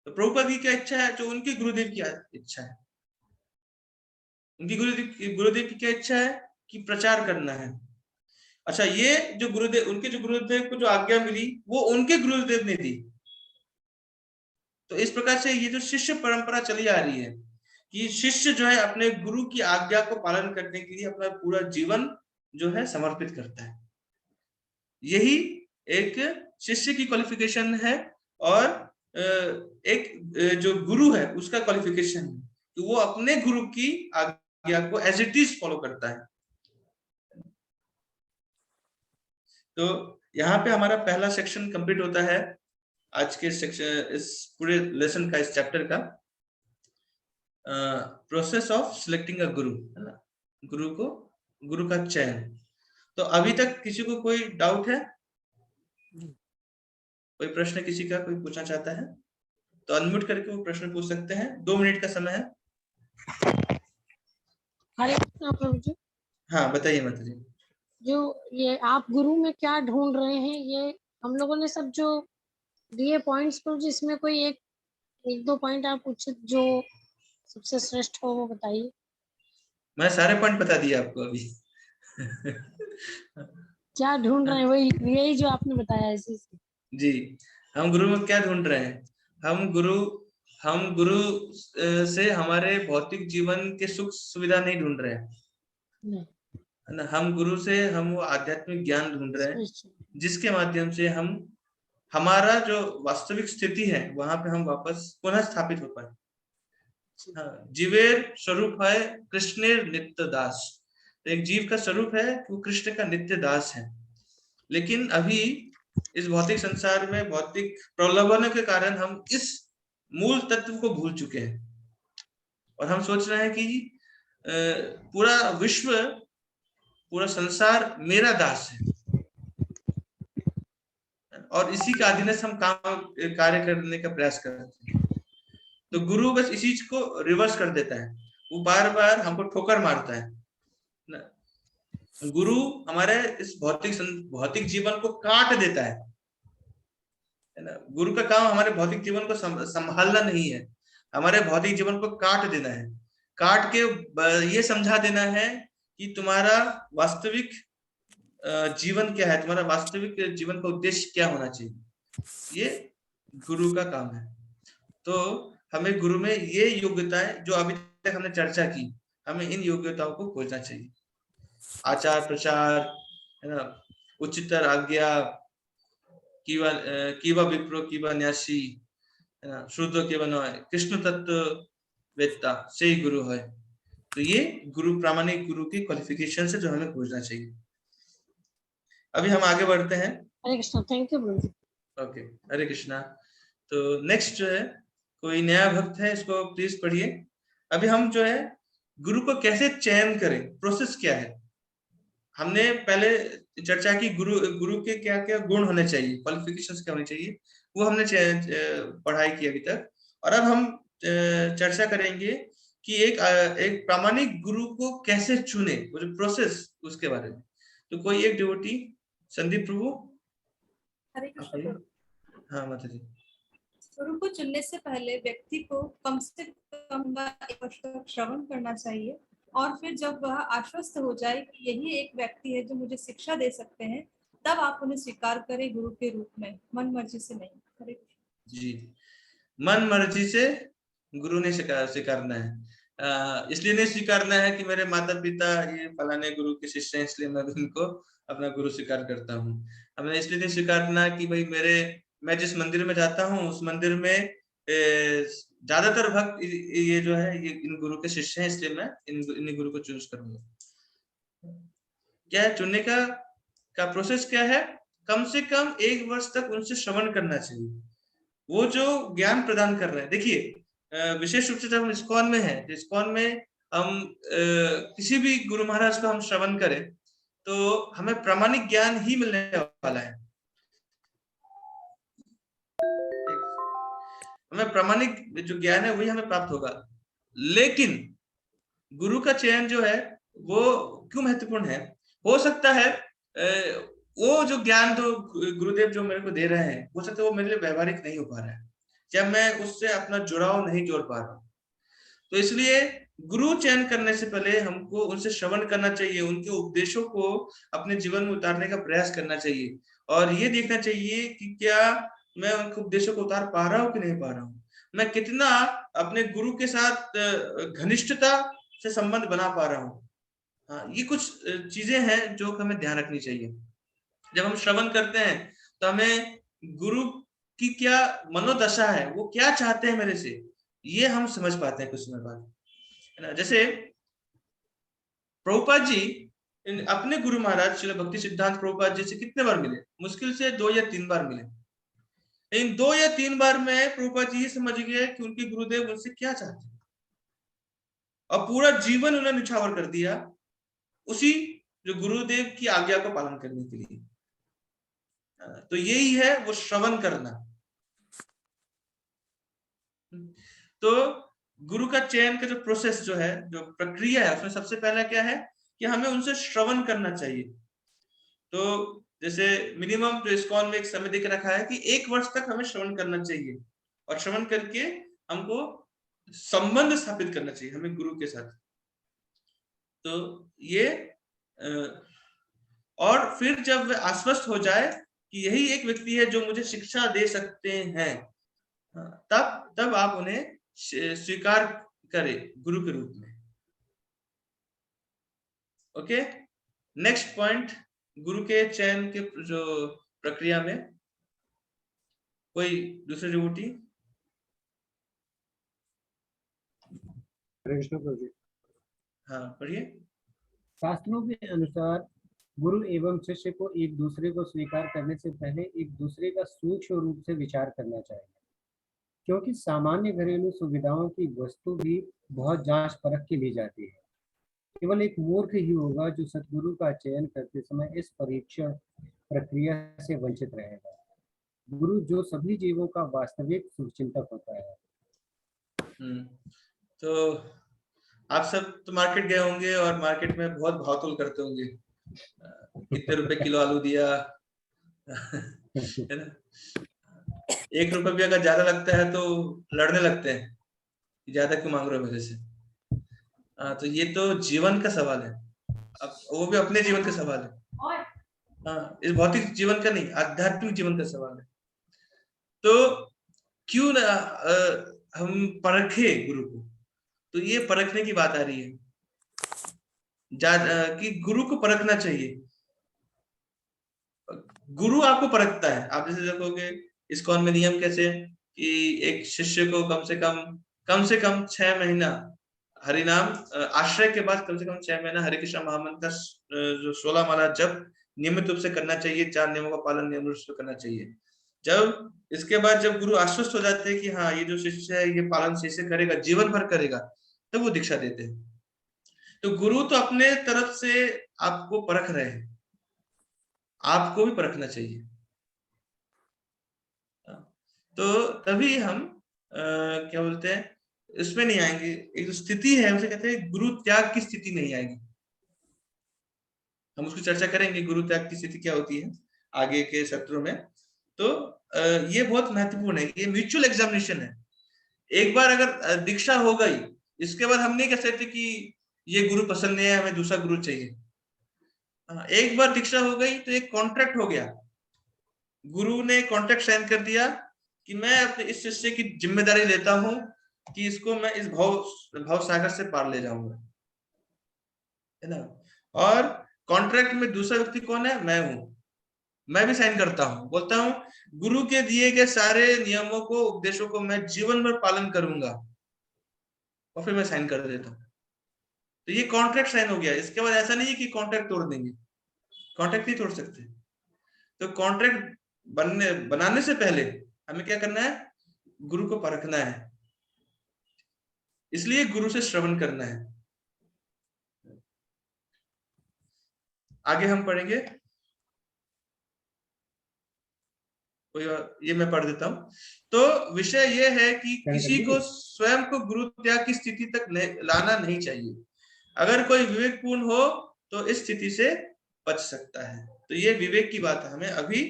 तो प्रभुपाद की क्या इच्छा है? जो उनके गुरुदेव की इच्छा है। उनकी गुरुदेव की क्या इच्छा है? कि प्रचार करना है। अच्छा, ये जो गुरुदेव, उनके जो गुरुदेव को जो आज्ञा मिली वो उनके गुरुदेव ने दी। तो इस प्रकार से ये जो शिष्य परंपरा चली आ रही है कि शिष्य जो है अपने गुरु की आज्ञा को पालन करने के लिए अपना पूरा जीवन जो है समर्पित करता है। यही एक शिष्य की क्वालिफिकेशन है और एक जो गुरु है उसका क्वालिफिकेशन है कि वो अपने गुरु की आज्ञा को एज इट इज फॉलो करता है। तो यहाँ पे हमारा पहला सेक्शन कंप्लीट होता है आज के सेक्शन, इस पूरे लेसन का, इस चैप्टर का, प्रोसेस ऑफ सिलेक्टिंग अ गुरु, है ना, गुरु का चयन। तो अभी तक किसी को कोई डाउट है? कोई प्रश्न किसी का कोई पूछना चाहता है तो अनम्यूट करके वो प्रश्न पूछ सकते हैं। 2 मिनट का समय है। हरे कृष्णा प्रभु जी। हाँ बताइए माता जी। जो ये आप गुरु में क्या ढूंढ रहे हैं, ये हम लोगों ने सब जो दिए पॉइंट्स प्रभु जी, इसमें कोई एक दो पॉइंट आप उचित जो सबसे श्रेष्ठ हो वो बताइए। मैं सारे पॉइंट बता दिए आपको अभी। क्या ढूंढ रहे हैं वही यही जो आपने बताया इसी से। जी, हम गुरु में क्या ढूंढ रहे हैं? हम गुरु से हमारे भौतिक जीवन के सुख सुविधा नहीं ढूंढ रहे हैं, है ना। हम गुरु से हम वो आध्यात्मिक ज्ञान ढूंढ रहे हैं जिसके माध्यम से हम हमारा जो वास्तविक स्थिति है वहां पे हम वापस पुनः स्थापित हो पाए। हाँ, जीवेर स्वरूप है कृष्णेर नित्य दास। तो एक जीव का स्वरूप है कि वो कृष्ण का नित्य दास है। लेकिन अभी इस भौतिक संसार में भौतिक प्रलोभनों के कारण हम इस मूल तत्व को भूल चुके हैं और हम सोच रहे हैं कि पूरा विश्व, पूरा संसार मेरा दास है और इसी का अधीनस्थ हम कार्य करने का प्रयास करते हैं। तो गुरु बस इसी चीज को रिवर्स कर देता है, वो बार बार हमको ठोकर मारता है। गुरु हमारे इस भौतिक जीवन को काट देता है ना। गुरु का काम हमारे भौतिक जीवन को संभालना नहीं है, हमारे भौतिक जीवन को काट देना है। काट के ये समझा देना है कि तुम्हारा वास्तविक जीवन क्या है, तुम्हारा वास्तविक जीवन का उद्देश्य क्या होना चाहिए, ये गुरु का काम है। तो हमें गुरु में ये योग्यताएं जो अभी तक हमने चर्चा की, हमें इन योग्यताओं को खोजना चाहिए। आचार प्रचार, है ना, उच्चतर आज्ञा, कीवा विप्रो कीवा न्यासी, है ना, शुद्ध के बनवाए कृष्ण तत्व वेत्ता से ही गुरु है। तो ये गुरु, प्रामाणिक गुरु की क्वालिफिकेशन से जो हमें खोजना चाहिए। अभी हम आगे बढ़ते हैं। Hare Krishna, thank you Prabhu ji. Okay, Hare Krishna. तो नेक्स्ट जो है कोई नया भक्त है, इसको प्लीज पढ़िए। अभी हम जो है गुरु को कैसे चयन करें, प्रोसेस क्या है। हमने पहले चर्चा की गुरु के क्या क्या गुण होने चाहिए, क्वालिफिकेशंस क्या होनी चाहिए, वो हमने पढ़ाई की अभी तक। और अब हम चर्चा करेंगे कि एक प्रामाणिक गुरु को कैसे चुने, वो जो प्रोसेस उसके बारे में। तो कोई एक डिवोटी, संदीप प्रभु। हरे कृष्ण प्रभु। हाँ माता जी। गुरु को चुनने से पहले व्यक्ति को कम से कम 1 वर्ष तक श्रवण करना चाहिए, और फिर जब वह आश्वस्त हो जाए कि यही एक व्यक्ति है जो मुझे शिक्षा दे सकते हैं, तब आप उन्हें स्वीकार करें गुरु के रूप में, मन मर्जी से नहीं। हरे कृष्ण जी, मन मर्जी से गुरु ने स्वीकारना है। इसलिए नहीं स्वीकारना है कि मेरे माता पिता ये फलाने गुरु के शिष्य हैं इसलिए मैं उनको अपना गुरु स्वीकार करता हूँ। हमें इसलिए नहीं स्वीकारना कि भाई मैं जिस मंदिर में जाता हूँ उस मंदिर में ज्यादातर भक्त ये जो है ये इन गुरु के शिष्य हैं, इसलिए मैं इन गुरु को चूज करूंगा। क्या है चुनने का प्रोसेस क्या है? कम से कम 1 वर्ष तक उनसे श्रवण करना चाहिए, वो जो ज्ञान प्रदान कर रहे हैं। देखिए विशेष रूप से जब हम इस्कॉन में हैं, तो इस्कॉन में हम किसी भी गुरु महाराज को हम श्रवण करें तो हमें प्रामाणिक ज्ञान ही मिलने वाला है। हमें प्रामाणिक जो ज्ञान है वही हमें प्राप्त होगा। लेकिन गुरु का चयन जो है वो क्यों महत्वपूर्ण है? हो सकता है वो जो ज्ञान तो गुरुदेव जो मेरे को दे रहे हैं, हो सकता है वो मेरे लिए व्यवहारिक नहीं हो पा रहा है, या मैं उससे अपना जुड़ाव नहीं जोड़ पा रहा हूँ। तो इसलिए गुरु चयन करने से पहले हमको उनसे श्रवण करना चाहिए, उनके उपदेशों को अपने जीवन में उतारने का प्रयास करना चाहिए, और ये देखना चाहिए कि क्या मैं उनके उपदेशों को उतार पा रहा हूँ कि नहीं पा रहा हूँ, मैं कितना अपने गुरु के साथ घनिष्ठता से संबंध बना पा रहा हूँ। हाँ, ये कुछ चीजें हैं जो हमें ध्यान रखनी चाहिए। जब हम श्रवण करते हैं तो हमें गुरु की क्या मनोदशा है, वो क्या चाहते हैं मेरे से, ये हम समझ पाते हैं कुछ समय बाद, है ना। जैसे प्रभुपाद जी अपने गुरु महाराज श्रील भक्ति सिद्धांत प्रभुपाद जी से कितने बार मिले? मुश्किल से 2 या 3 बार मिले। इन 2 या 3 बार में प्रभुपाद जी ये समझ गए कि उनके गुरुदेव उनसे क्या चाहते हैं, और पूरा जीवन उन्होंने निछावर कर दिया उसी जो गुरुदेव की आज्ञा को पालन करने के लिए। तो यही है वो श्रवण करना। तो गुरु का चयन का जो प्रोसेस जो है, जो प्रक्रिया है, उसमें सबसे पहला क्या है कि हमें उनसे श्रवण करना चाहिए। तो जैसे मिनिमम जो इस्कॉन में एक समय देके रखा है कि 1 वर्ष तक हमें श्रवण करना चाहिए, और श्रवण करके हमको संबंध स्थापित करना चाहिए हमें गुरु के साथ। तो ये और फिर जब वे आश्वस्त हो जाए कि यही एक व्यक्ति है जो मुझे शिक्षा दे सकते हैं, तब आप उन्हें स्वीकार करें गुरु के रूप में। ओके, नेक्स्ट पॉइंट, गुरु के चयन के जो प्रक्रिया में कोई दूसरे डिवोटी? कृष्ण प्रभु जी। हाँ पढ़िए। शास्त्रों के अनुसार गुरु एवं शिष्य को एक दूसरे को स्वीकार करने से पहले एक दूसरे का सूक्ष्म रूप से विचार करना चाहिए, क्योंकि सामान्य घरेलू सुविधाओं की वस्तु भी बहुत जांच परख के ली जाती है। केवल एक मूर्ख ही होगा जो सतगुरु का चयन करते समय इस परीक्षण प्रक्रिया से वंचित रहेगा। गुरु जो सभी जीवों का वास्तविक शुभचिंतक होता है। तो आप सब तो मार्केट गए होंगे और मार्केट में बहुत भाव-तोल करते होंगे, कितने रुपए किलो आलू दिया है ना। 1 रुपए भी अगर ज्यादा लगता है तो लड़ने लगते हैं, ज्यादा क्यों मांग रहे हो मेरे से। तो ये तो जीवन का सवाल है, अब वो भी अपने जीवन का सवाल है। इस भौतिक जीवन का नहीं, आध्यात्मिक जीवन का सवाल है। तो क्यों ना हम परखे गुरु को। तो ये परखने की बात आ रही है कि गुरु को परखना चाहिए। गुरु आपको परखता है। आप जैसे देखोगे इस्कॉन में नियम कैसे कि एक शिष्य को कम से कम 6 महीना हरिनाम आश्रय के बाद कम से कम 6 महीना हरे कृष्ण महामंत्र का जो 16 माला जप नियमित रूप से करना चाहिए, 4 नियमों का पालन नियमित रूप से करना चाहिए। जब इसके बाद जब गुरु आश्वस्त हो जाते हैं कि हाँ ये जो शिष्य है ये पालन सही से करेगा, जीवन भर करेगा, तब तो वो दीक्षा देते हैं। तो गुरु तो अपने तरफ से आपको परख रहे हैं, आपको भी परखना चाहिए। तो तभी हम क्या बोलते हैं, इसमें नहीं आएंगे। एक जो स्थिति है उसे कहते हैं गुरु त्याग की स्थिति नहीं आएगी। हम उसकी चर्चा करेंगे गुरु त्याग की स्थिति क्या होती है आगे के सत्रों में। तो ये बहुत महत्वपूर्ण है, ये म्यूचुअल एग्जामिनेशन है। एक बार अगर दीक्षा हो गई, इसके बाद हम नहीं कह सकते कि ये गुरु पसंद नहीं है, हमें दूसरा गुरु चाहिए। एक बार दीक्षा हो गई तो एक कॉन्ट्रैक्ट हो गया, गुरु ने कॉन्ट्रैक्ट साइन कर दिया कि मैं अपने इस शिष्य की जिम्मेदारी लेता हूं कि इसको मैं इस भाव सागर से पार ले जाऊंगा, है ना। और कॉन्ट्रैक्ट में दूसरा व्यक्ति कौन है? मैं हूं, मैं भी साइन करता हूं, बोलता हूं गुरु के दिए गए सारे नियमों को, उपदेशों को मैं जीवन भर पालन करूंगा, और फिर मैं साइन कर देता हूं। तो ये कॉन्ट्रैक्ट साइन हो गया। इसके बाद ऐसा नहीं है कि कॉन्ट्रैक्ट तोड़ देंगे, कॉन्ट्रैक्ट नहीं तोड़ सकते। तो कॉन्ट्रैक्ट बनाने से पहले हमें क्या करना है? गुरु को परखना है, इसलिए गुरु से श्रवण करना है। आगे हम पढ़ेंगे, ये मैं पढ़ देता हूं। तो विषय ये है कि किसी को स्वयं को गुरु त्याग की स्थिति तक लाना नहीं चाहिए। अगर कोई विवेकपूर्ण हो तो इस स्थिति से बच सकता है। तो ये विवेक की बात है, हमें अभी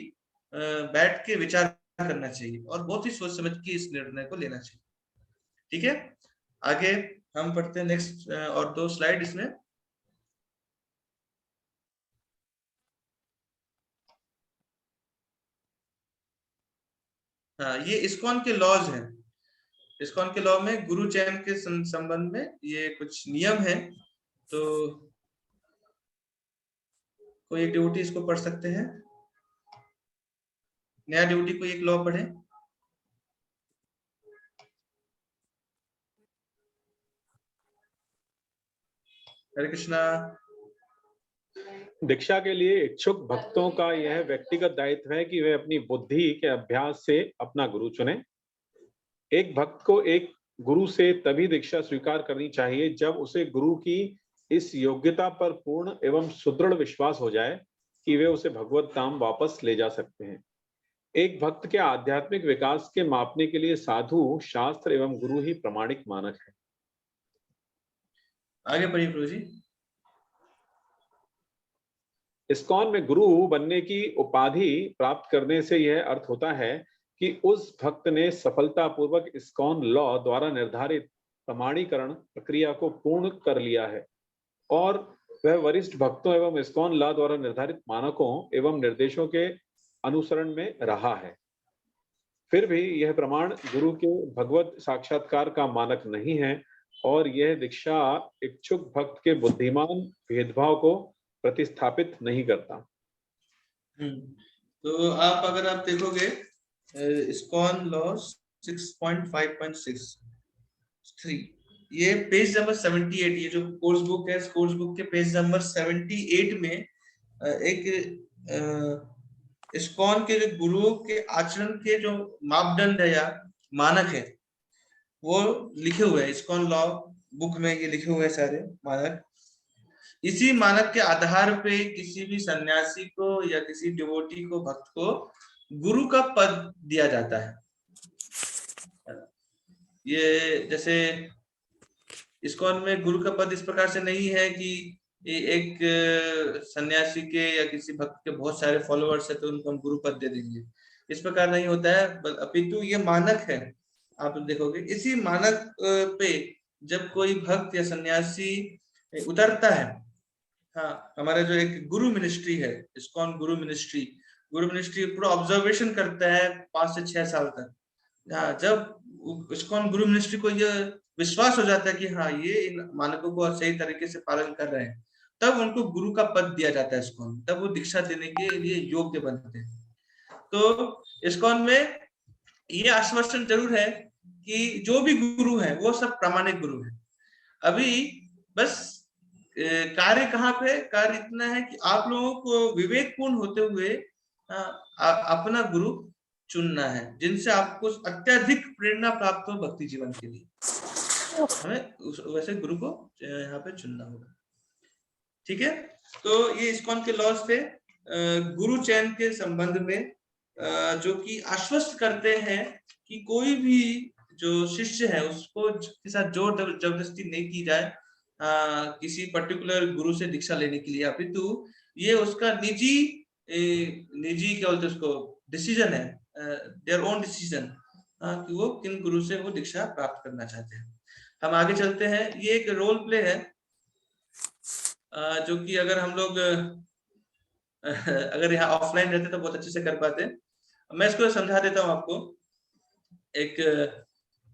बैठ के विचार करना चाहिए और बहुत ही सोच समझ के इस निर्णय को लेना चाहिए। ठीक है, आगे हम पढ़ते हैं नेक्स्ट और 2 स्लाइड इसमें। हाँ, ये इस्कॉन के लॉज हैं। इस्कॉन के लॉ में गुरु चयन के संबंध में ये कुछ नियम है। तो कोई एक ड्यूटी इसको पढ़ सकते हैं, नया ड्यूटी कोई एक लॉ पढ़े। हरे कृष्णा। दीक्षा के लिए इच्छुक भक्तों का यह व्यक्तिगत दायित्व है कि वे अपनी बुद्धि के अभ्यास से अपना गुरु चुने। एक भक्त को एक गुरु से तभी दीक्षा स्वीकार करनी चाहिए जब उसे गुरु की इस योग्यता पर पूर्ण एवं सुदृढ़ विश्वास हो जाए कि वे उसे भगवत धाम वापस ले जा सकते हैं। एक भक्त के आध्यात्मिक विकास के मापने के लिए साधु, शास्त्र एवं गुरु ही प्रामाणिक मानक है। आगे पढ़िए प्रभु जी। इस्कॉन में गुरु बनने की उपाधि प्राप्त करने से यह अर्थ होता है कि उस भक्त ने सफलतापूर्वक इस्कॉन लॉ द्वारा निर्धारित प्रमाणीकरण प्रक्रिया को पूर्ण कर लिया है और वह वरिष्ठ भक्तों एवं इस्कॉन लॉ द्वारा निर्धारित मानकों एवं निर्देशों के अनुसरण में रहा है। फिर भी यह प्रमाण गुरु के भगवत साक्षात्कार का मानक नहीं है और यह दीक्षा इच्छुक भक्त के बुद्धिमान भेदभाव को प्रतिस्थापित नहीं करता। तो अगर आप देखोगे इस्कॉन लॉ 6.5.6.3 ये पेज नंबर 78, ये जो कोर्स बुक है, कोर्स बुक के पेज नंबर 78 में एक इस्कॉन के जो गुरुओं के आचरण के जो मापदंड है या मानक है वो लिखे हुए हैं। इस्कॉन लॉ बुक में ये लिखे हुए हैं सारे मानक। इसी मानक के आधार पे किसी भी सन्यासी को या किसी डिवोटी को, भक्त को गुरु का पद दिया जाता है। ये जैसे इस्कॉन में गुरु का पद इस प्रकार से नहीं है कि एक सन्यासी के या किसी भक्त के बहुत सारे फॉलोअर्स है तो उनको हम गुरु पद दे देंगे, इस प्रकार नहीं होता है। अपितु ये मानक है। आप देखोगे इसी मानक पे जब कोई भक्त या सन्यासी उतरता है, हाँ, हमारा जो एक गुरु मिनिस्ट्री है, इस्कॉन गुरु मिनिस्ट्री पूरा ऑब्जर्वेशन करता है 5 से 6 साल तक। हाँ, जब इस्कॉन गुरु मिनिस्ट्री को ये विश्वास हो जाता है कि हाँ ये इन मानकों को सही तरीके से पालन कर रहे हैं, तब उनको गुरु का पद दिया जाता है इस्कॉन, तब वो दीक्षा देने के लिए योग्य बनते हैं। तो इस्कॉन में ये आश्वासन जरूर है कि जो भी गुरु है वो सब प्रामाणिक गुरु है। अभी बस कार्य कहाँ पे, कार्य इतना है कि आप लोगों को विवेकपूर्ण होते हुए अपना गुरु चुनना है, जिनसे आपको अत्यधिक प्रेरणा प्राप्त हो भक्ति जीवन के लिए। हमें वैसे गुरु को यहाँ पे चुनना होगा। ठीक है, तो ये इस्कॉन के लॉज थे गुरु चयन के संबंध में, जो कि आश्वस्त करते हैं कि कोई भी जो शिष्य है उसको के साथ जोर जबरदस्ती नहीं की जाए किसी पर्टिकुलर गुरु से दीक्षा लेने के लिए, अपितु ये उसका निजी क्या बोलते उसको डिसीजन है, देयर ओन डिसीजन कि वो किन गुरु से वो दीक्षा प्राप्त करना चाहते हैं। हम आगे चलते हैं। ये एक रोल प्ले है जो कि अगर हम लोग अगर यहाँ ऑफलाइन रहते तो बहुत अच्छे से कर पाते। मैं इसको समझा देता हूँ आपको एक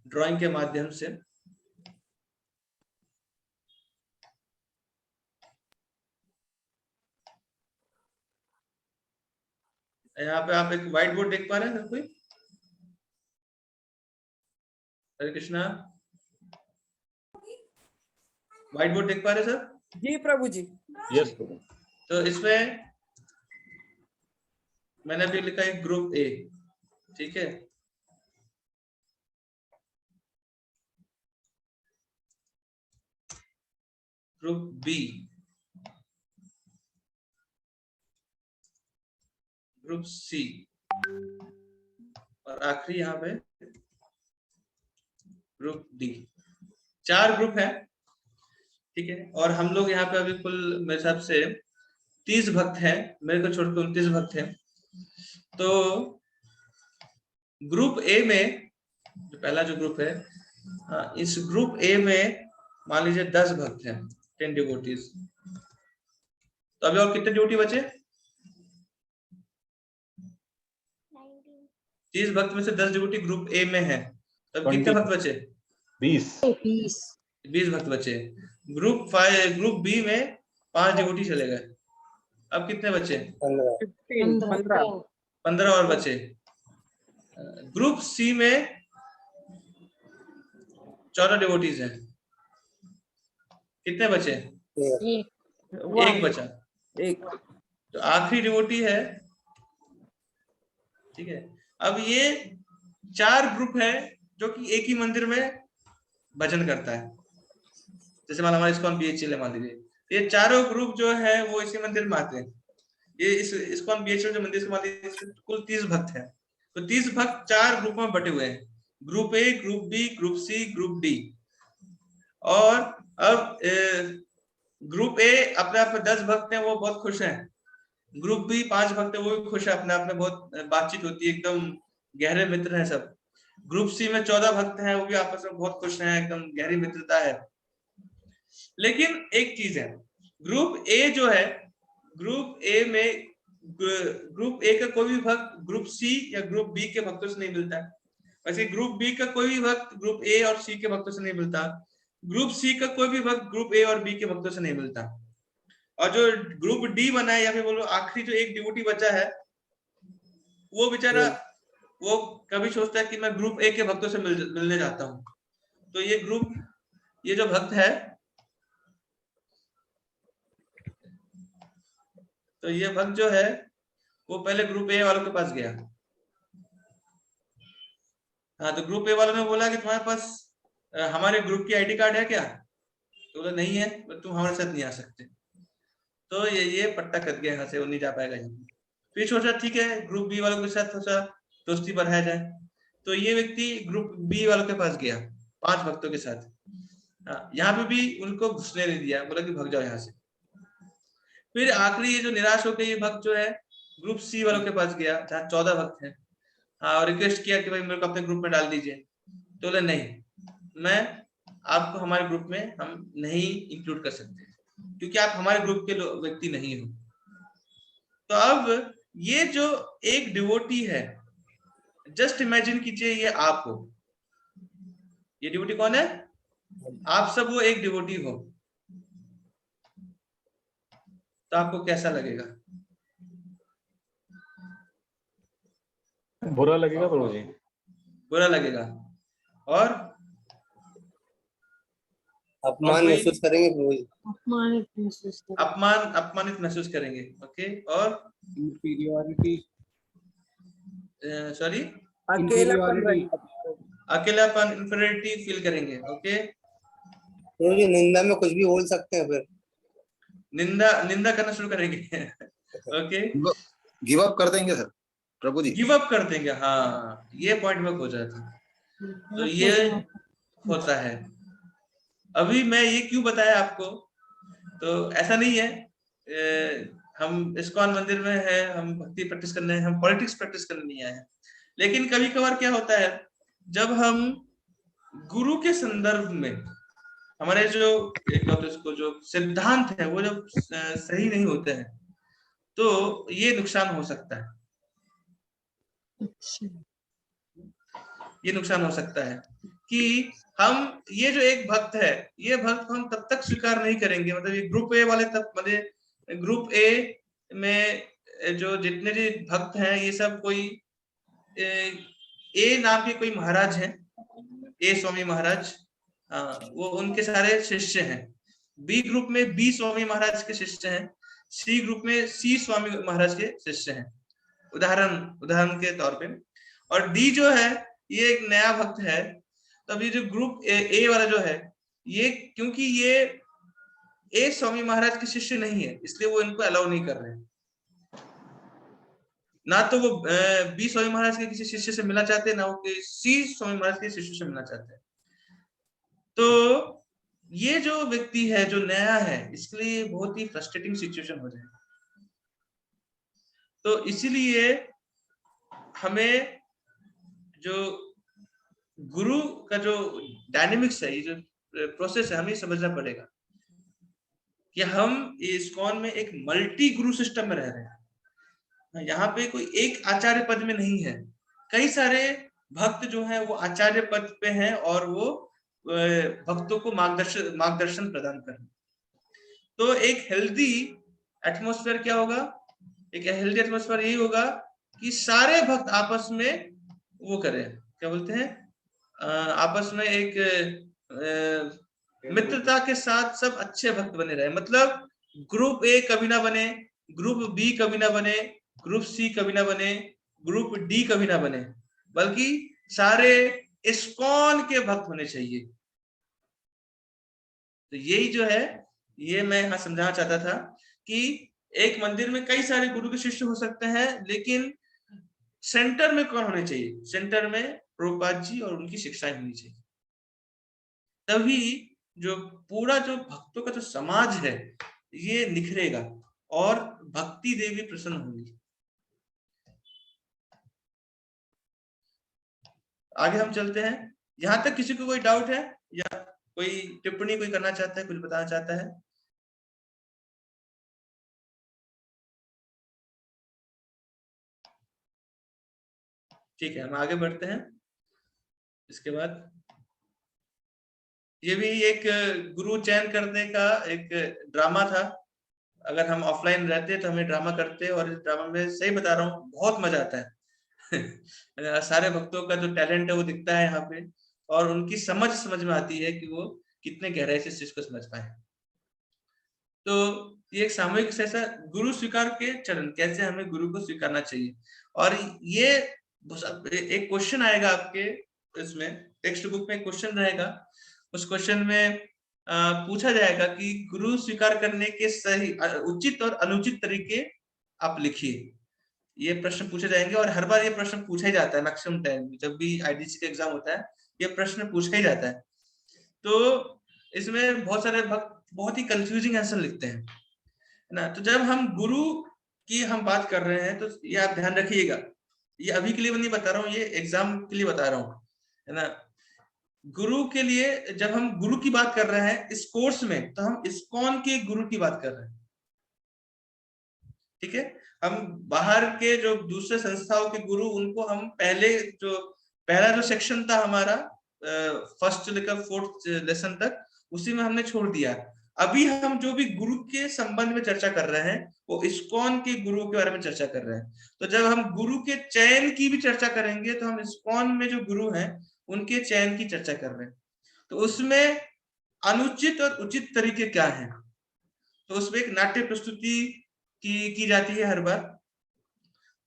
ड्राइंग के माध्यम से। यहाँ पे आप एक व्हाइट बोर्ड देख पा रहे हैं कोई? हरे कृष्णा, व्हाइट बोर्ड देख पा रहे सर? जी प्रभु जी। यस प्रभु। तो इसमें मैंने अभी लिखा है ग्रुप ए, ठीक है। ग्रुप बी, ग्रुप सी और आखिरी यहाँ पे ग्रुप डी। 4 ग्रुप है, ठीक है। और हम लोग यहाँ पे अभी कुल मेरे हिसाब से 30 भक्त हैं, मेरे को छोड़ के 29 भक्त हैं। तो ग्रुप ए में जो पहला जो ग्रुप है, इस ग्रुप ए में मान लीजिए 10 भक्त हैं, 10 डिवोटीज। तो अभी और कितने डिवोटी बचे? 30 भक्त में से 10 डिवोटी ग्रुप ए में है, तब कितने भक्त बचे? 20 भक्त बचे। ग्रुप बी में 5 डिवोटी चले गए, अब कितने बचे? 15 और बचे। ग्रुप सी में 14 डिवोटीज हैं, कितने बचे? एक बचा। तो आखिरी डिवोटी है, ठीक है। अब ये 4 ग्रुप है जो कि एक ही मंदिर में भजन करता है, जैसे मान हमारे इस्कॉन बीएचएल है, मान लीजिए ये चारों ग्रुप जो है वो इसी मंदिर में आते हैं। ये इस इस्कॉन बीएचएल जो मंदिर मान लीजिए कुल 30 भक्त हैं, तो 30 भक्त 4 ग्रुप में बटे हुए हैं, group A, group B, group C, group D. और अब ग्रुप ए अपने आप में 10 भक्त हैं, वो बहुत खुश हैं। ग्रुप बी 5 भक्त है, वो भी खुश है, अपने आप में बहुत बातचीत होती है, एकदम गहरे मित्र हैं सब। ग्रुप सी में 14 भक्त हैं, वो भी आपस में बहुत खुश हैं, एकदम गहरी मित्रता है। लेकिन एक चीज है, ग्रुप ए जो है, ग्रुप ए में ग्रुप ए का कोई भी भक्त ग्रुप सी या ग्रुप बी के भक्तों से नहीं मिलता है। वैसे ग्रुप बी का कोई भी भक्त ग्रुप ए और सी के भक्तों से नहीं मिलता। ग्रुप सी का कोई भी भक्त ग्रुप ए और बी के भक्तों से नहीं मिलता। और जो ग्रुप डी बना है, या फिर बोलो आखिरी जो एक डिवोटी बचा है, वो बेचारा वो कभी सोचता है कि मैं ग्रुप ए के भक्तों से मिलने जाता हूँ। तो ये जो भक्त है, तो ये भक्त जो है वो पहले ग्रुप ए वालों के पास गया। हाँ, तो ग्रुप ए वालों ने बोला कि तुम्हारे पास हमारे ग्रुप की आईडी कार्ड है क्या? तो बोला नहीं है, तो तुम हमारे साथ नहीं आ सकते। तो ये पट्टा कट गया, यहाँ से वो नहीं जा पाएगा यहाँ। फिर सोचा ठीक है, ग्रुप बी वालों के साथ थोड़ा दोस्ती बढ़ाया जाए। तो ये व्यक्ति ग्रुप बी वालों के पास गया 5 भक्तों के साथ। यहाँ पे भी उनको घुसने नहीं दिया, बोला कि भाग जाओ यहाँ से। फिर आखिरी ये जो निराश होकर ये भक्त जो है ग्रुप सी वालों के पास गया, जहाँ 14 भक्त हैं, और रिक्वेस्ट किया कि भाई मेरे को अपने ग्रुप में डाल दीजिए। तो बोले नहीं, मैं आपको हमारे ग्रुप में हम नहीं इंक्लूड कर सकते, क्योंकि आप हमारे ग्रुप के व्यक्ति नहीं हो। तो अब ये जो एक डिवोटी है, जस्ट इमेजिन कीजिए ये आप हो। ये डिवोटी कौन है? आप सब वो एक डिवोटी हो, तो आपको कैसा लगेगा? बुरा लगेगा प्रभु जी। बुरा लगेगा और अपमान महसूस करेंगे प्रभु जी। अपमानित महसूस करेंगे। ओके, और इंफीरियरिटी, सॉरी अकेलापन, इंफीरियरिटी फील करेंगे। ओके, प्रभु जी निंदा में कुछ भी बोल सकते हैं, फिर निंदा करना शुरू करेंगे। ओके, गिव अप कर देंगे सर प्रभु जी, गिव अप कर देंगे। हाँ, ये पॉइंट वर्क हो जाता है, तो ये होता है। अभी मैं ये क्यों बताया आपको, तो ऐसा नहीं है हम इस्कॉन मंदिर में है, हम भक्ति प्रैक्टिस करने हैं, हम पॉलिटिक्स प्रैक्टिस करने नहीं आए हैं। लेकिन कभी कभार क्या होता है, जब हम गुरु के संदर्भ में हमारे जो एक उसको जो सिद्धांत है वो जब सही नहीं होते हैं, तो ये नुकसान हो सकता है। ये नुकसान हो सकता है कि हम ये जो एक भक्त है, ये भक्त हम तब तक स्वीकार नहीं करेंगे, मतलब ये ग्रुप ए वाले तब, मतलब ग्रुप ए में जो जितने भी भक्त हैं, ये सब कोई ए नाम के कोई महाराज हैं, ए स्वामी महाराज, वो उनके सारे शिष्य हैं। बी ग्रुप में बी स्वामी महाराज के शिष्य हैं, सी ग्रुप में सी स्वामी महाराज के शिष्य हैं, उदाहरण के तौर पे। और डी जो है ये एक नया भक्त है, तब ये जो ग्रुप ए वाला जो है, ये क्योंकि ये ए स्वामी महाराज के शिष्य नहीं है, इसलिए वो इनको अलाउ नहीं कर रहे हैं। ना तो वो बी स्वामी महाराज के किसी शिष्य से मिलना चाहते हैं, ना वो सी स्वामी महाराज के शिष्य से मिलना चाहते हैं। तो ये जो व्यक्ति है जो नया है, इसके लिए बहुत ही फ्रस्ट्रेटिंग सिचुएशन हो जाएगा। तो इसीलिए हमें जो गुरु का जो डायनेमिक्स है, ये जो प्रोसेस है, हमें समझना पड़ेगा कि हम इस्कॉन में एक मल्टी गुरु सिस्टम में रह रहे हैं। यहाँ पे कोई एक आचार्य पद में नहीं है, कई सारे भक्त जो हैं वो आचार्य पद पे हैं और वो भक्तों को मार्गदर्शन प्रदान कर रहे हैं। तो एक हेल्दी एटमॉस्फेयर क्या होगा, एक हेल्दी एटमॉस्फेयर यही होगा कि सारे भक्त आपस में वो करें, क्या बोलते हैं, आपस में एक मित्रता के साथ सब अच्छे भक्त बने रहे। मतलब ग्रुप ए कभी ना बने, ग्रुप बी कभी ना बने, ग्रुप सी कभी ना बने, ग्रुप डी कभी ना बने, बल्कि सारे इस्कॉन के भक्त होने चाहिए। तो यही जो है, ये मैं यहाँ समझाना चाहता था कि एक मंदिर में कई सारे गुरु के शिष्य हो सकते हैं, लेकिन सेंटर में कौन होने चाहिए, सेंटर में प्रभुपाद जी और उनकी शिक्षाएं होनी चाहिए। तभी जो पूरा जो भक्तों का जो समाज है ये निखरेगा और भक्ति देवी प्रसन्न होगी। आगे हम चलते हैं। यहाँ तक किसी को कोई डाउट है या कोई टिप्पणी कोई करना चाहता है, कुछ बताना चाहता है? ठीक है, हम आगे बढ़ते हैं। इसके बाद ये भी एक गुरु चयन करने का एक ड्रामा था। अगर हम ऑफलाइन रहते तो हमें ड्रामा करते, और इस ड्रामा में सही बता रहा हूँ बहुत मजा आता है। सारे भक्तों का जो टैलेंट है वो दिखता है यहाँ पे, और उनकी समझ में आती है कि वो कितने गहराई से इस चीज को समझ पाए। तो ये एक सामूहिक ऐसा गुरु स्वीकार के चरण, कैसे हमें गुरु को स्वीकारना चाहिए। और ये एक क्वेश्चन आएगा आपके इसमें टेक्स्ट बुक में, क्वेश्चन रहेगा। उस क्वेश्चन में पूछा जाएगा कि गुरु स्वीकार करने के सही, उचित और अनुचित तरीके आप लिखिए। ये प्रश्न पूछे जाएंगे, और हर बार ये प्रश्न पूछा ही जाता है। मैक्सिमम टाइम जब भी आईडीसी का एग्जाम होता है ये प्रश्न पूछा ही जाता है। तो इसमें बहुत सारे भक्त बहुत ही कंफ्यूजिंग आंसर लिखते हैं, है ना। तो जब हम गुरु की हम बात कर रहे हैं तो ये आप ध्यान रखिएगा, ये अभी के लिए नहीं बता रहा हूँ, ये एग्जाम के लिए बता रहा हूँ, है ना। गुरु के लिए जब हम गुरु की बात कर रहे हैं इस कोर्स में, तो हम इस्कॉन के गुरु की बात कर रहे हैं, ठीक है। हम बाहर के जो दूसरे संस्थाओं के गुरु, उनको हम पहला जो सेक्शन था हमारा फर्स्ट से लेकर 4th लेसन तक, उसी में हमने छोड़ दिया। अभी हम जो भी गुरु के संबंध में चर्चा कर रहे हैं वो इस्कॉन के गुरुओं के बारे में चर्चा कर रहे हैं। तो जब हम गुरु के चयन की भी चर्चा करेंगे तो हम इस्कॉन में जो गुरु हैं उनके चयन की चर्चा कर रहे हैं। तो उसमें अनुचित और उचित तरीके क्या हैं, तो उसमें एक नाट्य प्रस्तुति की जाती है हर बार।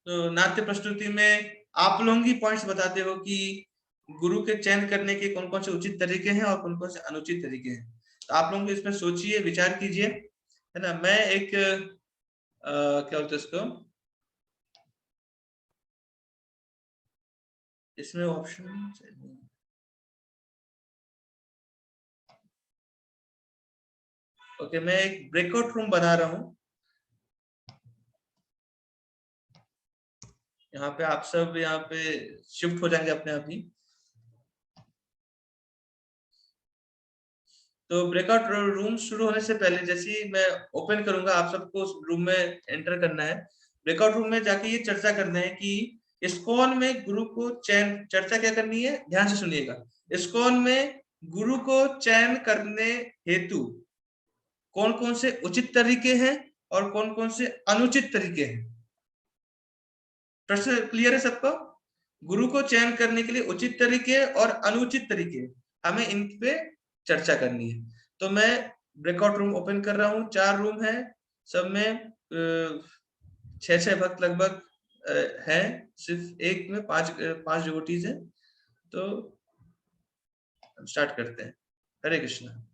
तो नाट्य प्रस्तुति में आप लोग ही पॉइंट्स बताते हो कि गुरु के चयन करने के कौन कौन से उचित तरीके हैं और कौन कौन से अनुचित तरीके हैं। तो आप लोग इसमें सोचिए, विचार कीजिए, है ना। मैं एक क्या बोलते इसको, इसमें ऑप्शन ओके, मैं एक ब्रेकआउट रूम बना रहा हूं। यहाँ पे आप सब यहाँ पे शिफ्ट हो जाएंगे अपने आप ही। तो ब्रेकआउट रूम शुरू होने से पहले जैसे ही मैं ओपन करूंगा आप सबको उस रूम में एंटर करना है। ब्रेकआउट रूम में जाके ये चर्चा करना है कि इस्कॉन में गुरु को चयन, चर्चा क्या करनी है, ध्यान से सुनिएगा। इस्कॉन में गुरु को चयन करने हेतु कौन कौन से उचित तरीके हैं और कौन कौन से अनुचित तरीके हैं। प्रश्न क्लियर है सबको? गुरु को चयन करने के लिए उचित तरीके और अनुचित तरीके, हमें इन पे चर्चा करनी है। तो मैं ब्रेकआउट रूम ओपन कर रहा हूँ। 4 रूम है, सब में 6 भक्त लगभग है, सिर्फ एक में 5 डिवोटीज हैं। तो स्टार्ट करते हैं। हरे कृष्णा।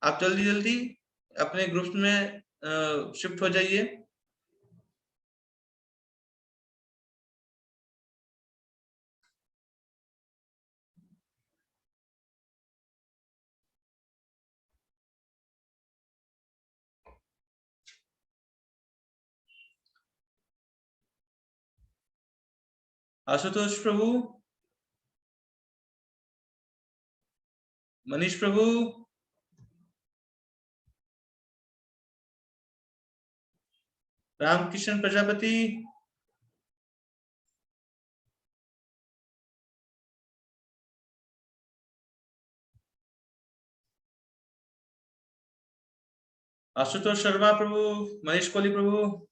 आप जल्दी जल्दी अपने ग्रुप्स में शिफ्ट हो जाइए। आशुतोष प्रभु, मनीष प्रभु, रामकिशन प्रजापति, आशुतोष शर्मा प्रभु, मनीष कोहली प्रभु,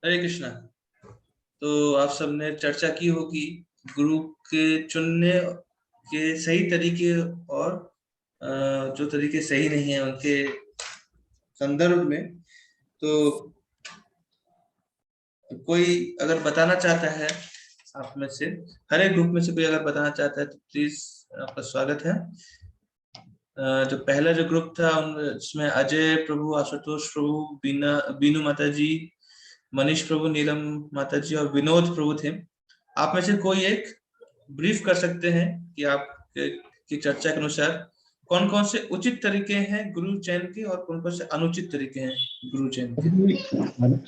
हरे कृष्णा। तो आप सबने चर्चा की होगी गुरु के चुनने के सही तरीके और जो तरीके सही नहीं है उनके संदर्भ में। तो कोई अगर बताना चाहता है आप में से, हर एक ग्रुप में से कोई अगर बताना चाहता है तो प्लीज आपका स्वागत है। जो पहला जो ग्रुप था उसमें अजय प्रभु, आशुतोष प्रभु, बीनू माता जी, मनीष प्रभु, नीलम माता जी और विनोद प्रभु थे। आप में से कोई एक ब्रीफ कर सकते हैं कि आप की चर्चा के अनुसार कौन कौन से उचित तरीके हैं गुरु चयन के और कौन कौन से अनुचित तरीके हैं गुरु चयन के?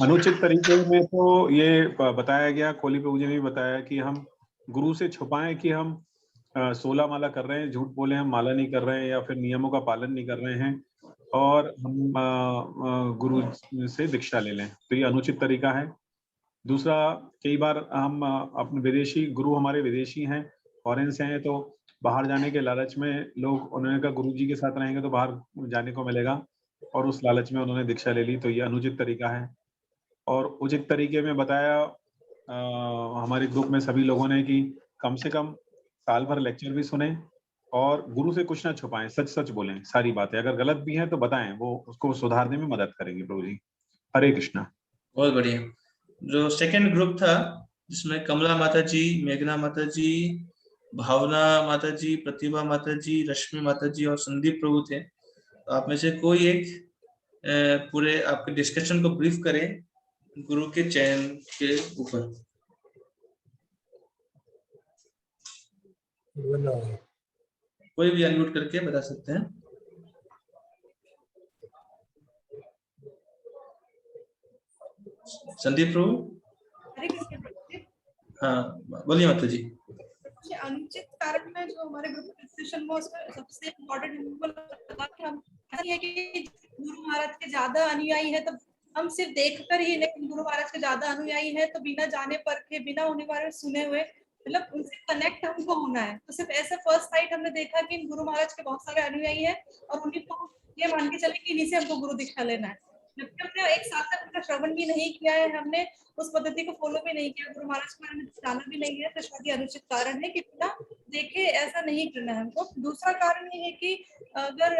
अनुचित तरीके में तो ये बताया गया, कोली प्रभु जी ने भी बताया कि हम गुरु से छुपाएं कि हम 16 माला कर रहे हैं, झूठ बोले हम माला नहीं कर रहे हैं या फिर नियमों का पालन नहीं कर रहे हैं और हम गुरु से दीक्षा ले लें, तो ये अनुचित तरीका है। दूसरा, कई बार हम अपने विदेशी गुरु हमारे विदेशी हैं, फॉरेन से हैं, तो बाहर जाने के लालच में लोग, उन्होंने कहा गुरु जी के साथ रहेंगे तो बाहर जाने को मिलेगा और उस लालच में उन्होंने दीक्षा ले ली, तो ये अनुचित तरीका है। और उचित तरीके में बताया हमारे ग्रुप में सभी लोगों ने कि कम से कम साल भर लेक्चर भी सुने और गुरु से कुछ ना छुपाएं, सच सच बोलें, सारी बातें अगर गलत भी हैं तो बताएं, वो उसको सुधारने में मदद करेंगे प्रभु जी। हरे कृष्णा। बहुत बढ़िया। जो सेकंड ग्रुप था जिसमें कमला माता जी, मेघना माता जी, भावना माता जी, प्रतिभा माता जी, रश्मि माता जी और संदीप प्रभु थे, तो आप में से कोई एक पूरे आपके डिस्कशन को ब्रीफ करें गुरु के चयन के ऊपर। कोई भी अनम्यूट करके बता सकते हैं। संदीप प्रभु। हाँ बोलिए माता जी। अनुचित कारण में जो हमारे ग्रुप डिस्कशन में उसमें सबसे इम्पोर्टेंट कि हम है कि गुरु महाराज के ज्यादा अनुयायी है तो हम सिर्फ देखकर ही नहीं, गुरु महाराज के ज्यादा अनुयायी है तो बिना जाने परखे, बिना उन्हें बारे में सुने हुए, मतलब उनसे कनेक्ट हमको होना है। तो सिर्फ ऐसे फर्स्ट साइट हमने देखा कि गुरु महाराज के बहुत सारे अनुयायी है और उन्हीं को ये मान के चले कि इन्हीं से हमको गुरु दीक्षा लेना है। जबकि हमने एक साल तक उनका श्रवण भी नहीं किया है, हमने उस पद्धति को फॉलो भी नहीं किया, गुरु महाराज को मैंने जाना भी नहीं है, तो शायद ये अनुचित कारण है कि बिना देखे ऐसा नहीं करना है हमको। दूसरा कारण ये है कि अगर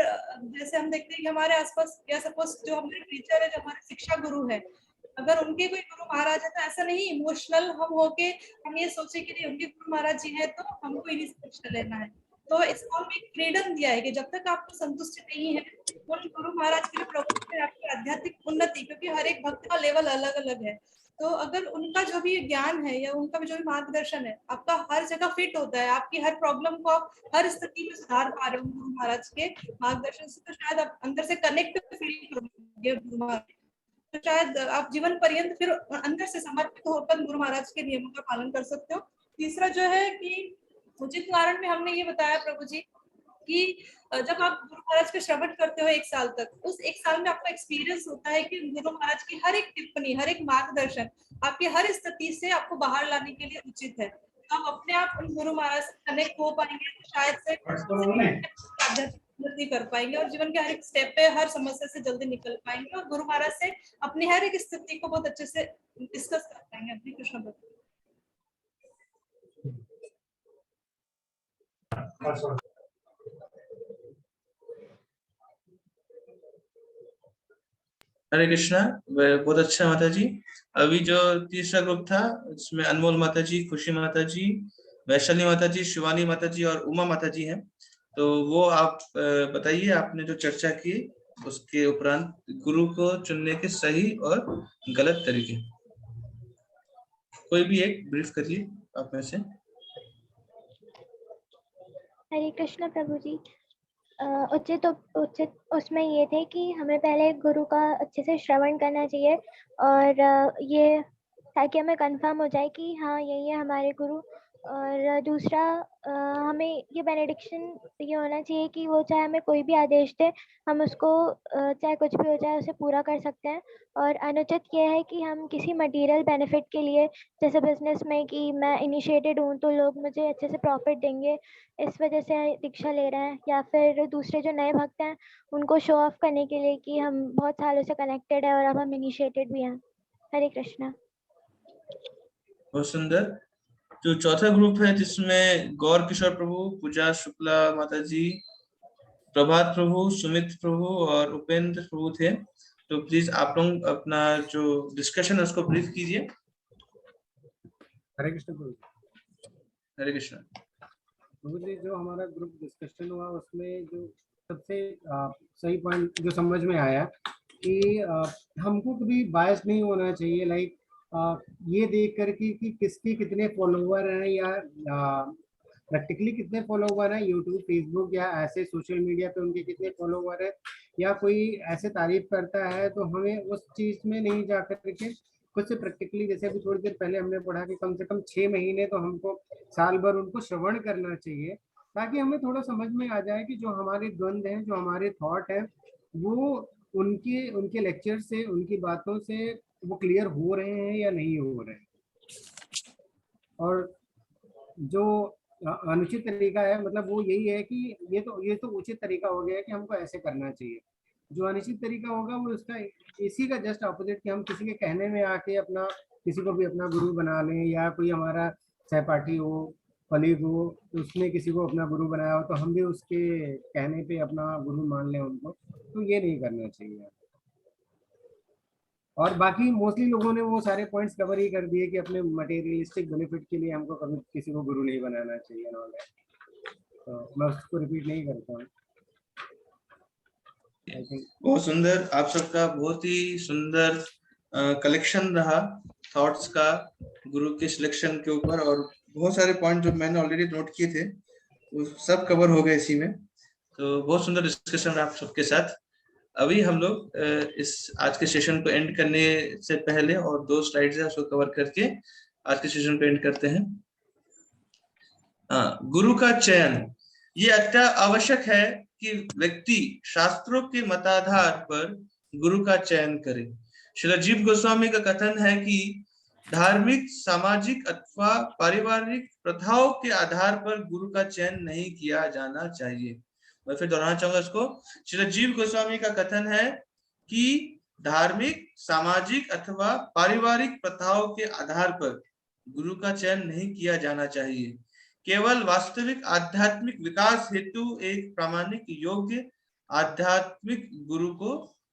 जैसे हम देखते हैं कि हमारे आसपास या सपोज जो हमारे टीचर है, जो हमारे शिक्षा गुरु है, अगर उनके कोई गुरु महाराज है तो ऐसा नहीं इमोशनल हम होके हम ये सोचे कि उनके गुरु महाराज जी है तो हमको इन्हीं से शिक्षा लेना है। तो इसको हम एक फ्रीडम दिया है कि जब तक आपको संतुष्टि नहीं है उन गुरु महाराज के प्रवचन में आपकी आध्यात्मिक उन्नति, क्योंकि हर एक भक्त का लेवल अलग अलग है, तो अगर उनका जो भी ज्ञान है या उनका जो भी मार्गदर्शन है आपका हर जगह फिट होता है, आपकी हर प्रॉब्लम को आप हर स्थिति में सुधार पा रहे हो गुरु महाराज के मार्गदर्शन से, तो शायद आप अंदर से कनेक्ट फील करोगे गुरु महाराज, तो शायद आप जीवन पर्यंत फिर अंदर से समर्पित होकर गुरु महाराज के नियमों का पालन कर सकते हो। तीसरा जो है कि उचित कारण में हमने ये बताया प्रभु जी कि जब आप गुरु महाराज के श्रवण करते हो एक साल तक, उस एक साल में आपका एक्सपीरियंस होता है कि गुरु महाराज की हर एक टिप्पणी, हर एक मार्गदर्शन आपकी हर स्थिति से आपको बाहर लाने के लिए उचित है। आप अपने आप उन गुरु महाराज से कनेक्ट हो पाएंगे तो शायद से जल्दी कर पाएंगे और जीवन के हर एक स्टेप पे हर समस्या से जल्दी निकल पाएंगे और गुरु महाराज से अपनी हर एक स्थिति को बहुत अच्छे से डिस्कस कर पाएंगे अपनी कृष्ण भक्ति। हरे कृष्णा, बहुत अच्छा माता जी। अभी जो तीसरा ग्रुप था इसमें अनमोल माता जी, खुशी माता जी, वैशाली माता जी, शिवानी माता जी और उमा माता जी हैं, तो वो आप बताइए आपने जो चर्चा की उसके उपरांत गुरु को चुनने के सही और गलत तरीके, कोई भी एक ब्रीफ करिए आप में से। हरे कृष्ण प्रभु जी। उचित उसमें ये थे कि हमें पहले गुरु का अच्छे से श्रवण करना चाहिए और ये ताकि हमें कंफर्म हो जाए कि हाँ यही है हमारे गुरु। और दूसरा हमें ये बेनेडिक्शन ये होना चाहिए कि वो चाहे हमें कोई भी आदेश दे हम उसको चाहे कुछ भी हो जाए उसे पूरा कर सकते हैं। और अनुचित ये है कि हम किसी मटेरियल बेनिफिट के लिए, जैसे बिजनेस में कि मैं इनिशिएटेड हूँ तो लोग मुझे अच्छे से प्रॉफिट देंगे इस वजह से दीक्षा ले रहे हैं, या फिर दूसरे जो नए भक्त हैं उनको शो ऑफ करने के लिए कि हम बहुत सालों से कनेक्टेड है और अब हम इनिशिएटेड भी हैं। हरे कृष्णा। बहुत सुंदर। जो चौथा ग्रुप है जिसमें गौर किशोर प्रभु, पूजा शुक्ला माता जी, प्रभात प्रभु, सुमित प्रभु और उपेंद्र प्रभु थे, तो प्लीज आप लोग अपना जो डिस्कशन है उसको ब्रीफ कीजिए। हरे कृष्ण प्रभु। हरे कृष्ण प्रभु जी, जो हमारा ग्रुप डिस्कशन हुआ उसमें जो सबसे सही पॉइंट जो समझ में आया कि हमको कभी बायस नहीं होना चाहिए, लाइक ये देख करके कि किसके कितने फॉलोवर हैं या प्रैक्टिकली कितने फॉलोवर हैं यूट्यूब, फेसबुक या ऐसे सोशल मीडिया पे उनके कितने फॉलोवर हैं, या कोई ऐसे तारीफ करता है तो हमें उस चीज में नहीं जा करके खुद से प्रैक्टिकली, जैसे अभी थोड़ी देर पहले हमने पढ़ा कि कम से कम 6 महीने तो हमको साल भर उनको श्रवण करना चाहिए, ताकि हमें थोड़ा समझ में आ जाए कि जो हमारे द्वंद हैं, जो हमारे थॉट हैं, वो उनके लेक्चर से, उनकी बातों से वो क्लियर हो रहे हैं या नहीं हो रहे हैं। और जो अनुचित तरीका है, मतलब वो यही है कि ये तो उचित तरीका हो गया है कि हमको ऐसे करना चाहिए। जो अनुचित तरीका होगा वो उसका इसी का जस्ट ऑपोजिट, कि हम किसी के कहने में आके अपना किसी को भी अपना गुरु बना लें, या कोई हमारा सहपाठी हो, कलीग हो, तो उसने किसी को अपना गुरु बनाया हो तो हम भी उसके कहने पे अपना गुरु मान लें उनको, तो ये नहीं करना चाहिए। और बाकी मोस्टली लोगों ने वो सारे पॉइंट्स कवर ही कर दिए कि अपने मटेरियलिस्टिक बेनिफिट के लिए हमको कभी किसी को गुरु नहीं बनाना चाहिए ना, तो मैं उसको रिपीट नहीं करता हूँ। बहुत सुंदर, आप सबका बहुत ही सुंदर कलेक्शन रहा थॉट्स का गुरु के सिलेक्शन के ऊपर, और बहुत सारे पॉइंट जो मैंने ऑलरेडी नोट किए थे वो सब कवर हो गए इसी में। तो बहुत सुंदर डिस्कशन आप सबके साथ। अभी हम लोग इस आज के सेशन को एंड करने से पहले और 2 स्लाइड्स है उसको कवर करके आज के सेशन को एंड करते हैं। गुरु का चयन ये अत्यंत आवश्यक है कि व्यक्ति शास्त्रों के मताधार पर गुरु का चयन करे। श्रील जीव गोस्वामी का कथन है कि धार्मिक, सामाजिक अथवा पारिवारिक प्रथाओं के आधार पर गुरु का चयन नहीं किया जाना चाहिए। मैं फिर दोहराना चाहूंगा इसको। श्रील जीव गोस्वामी का कथन है कि धार्मिक, सामाजिक अथवा पारिवारिक प्रथाओं के आधार पर गुरु का चयन नहीं किया जाना चाहिए। केवल वास्तविक आध्यात्मिक विकास हेतु एक प्रामाणिक, योग्य आध्यात्मिक गुरु को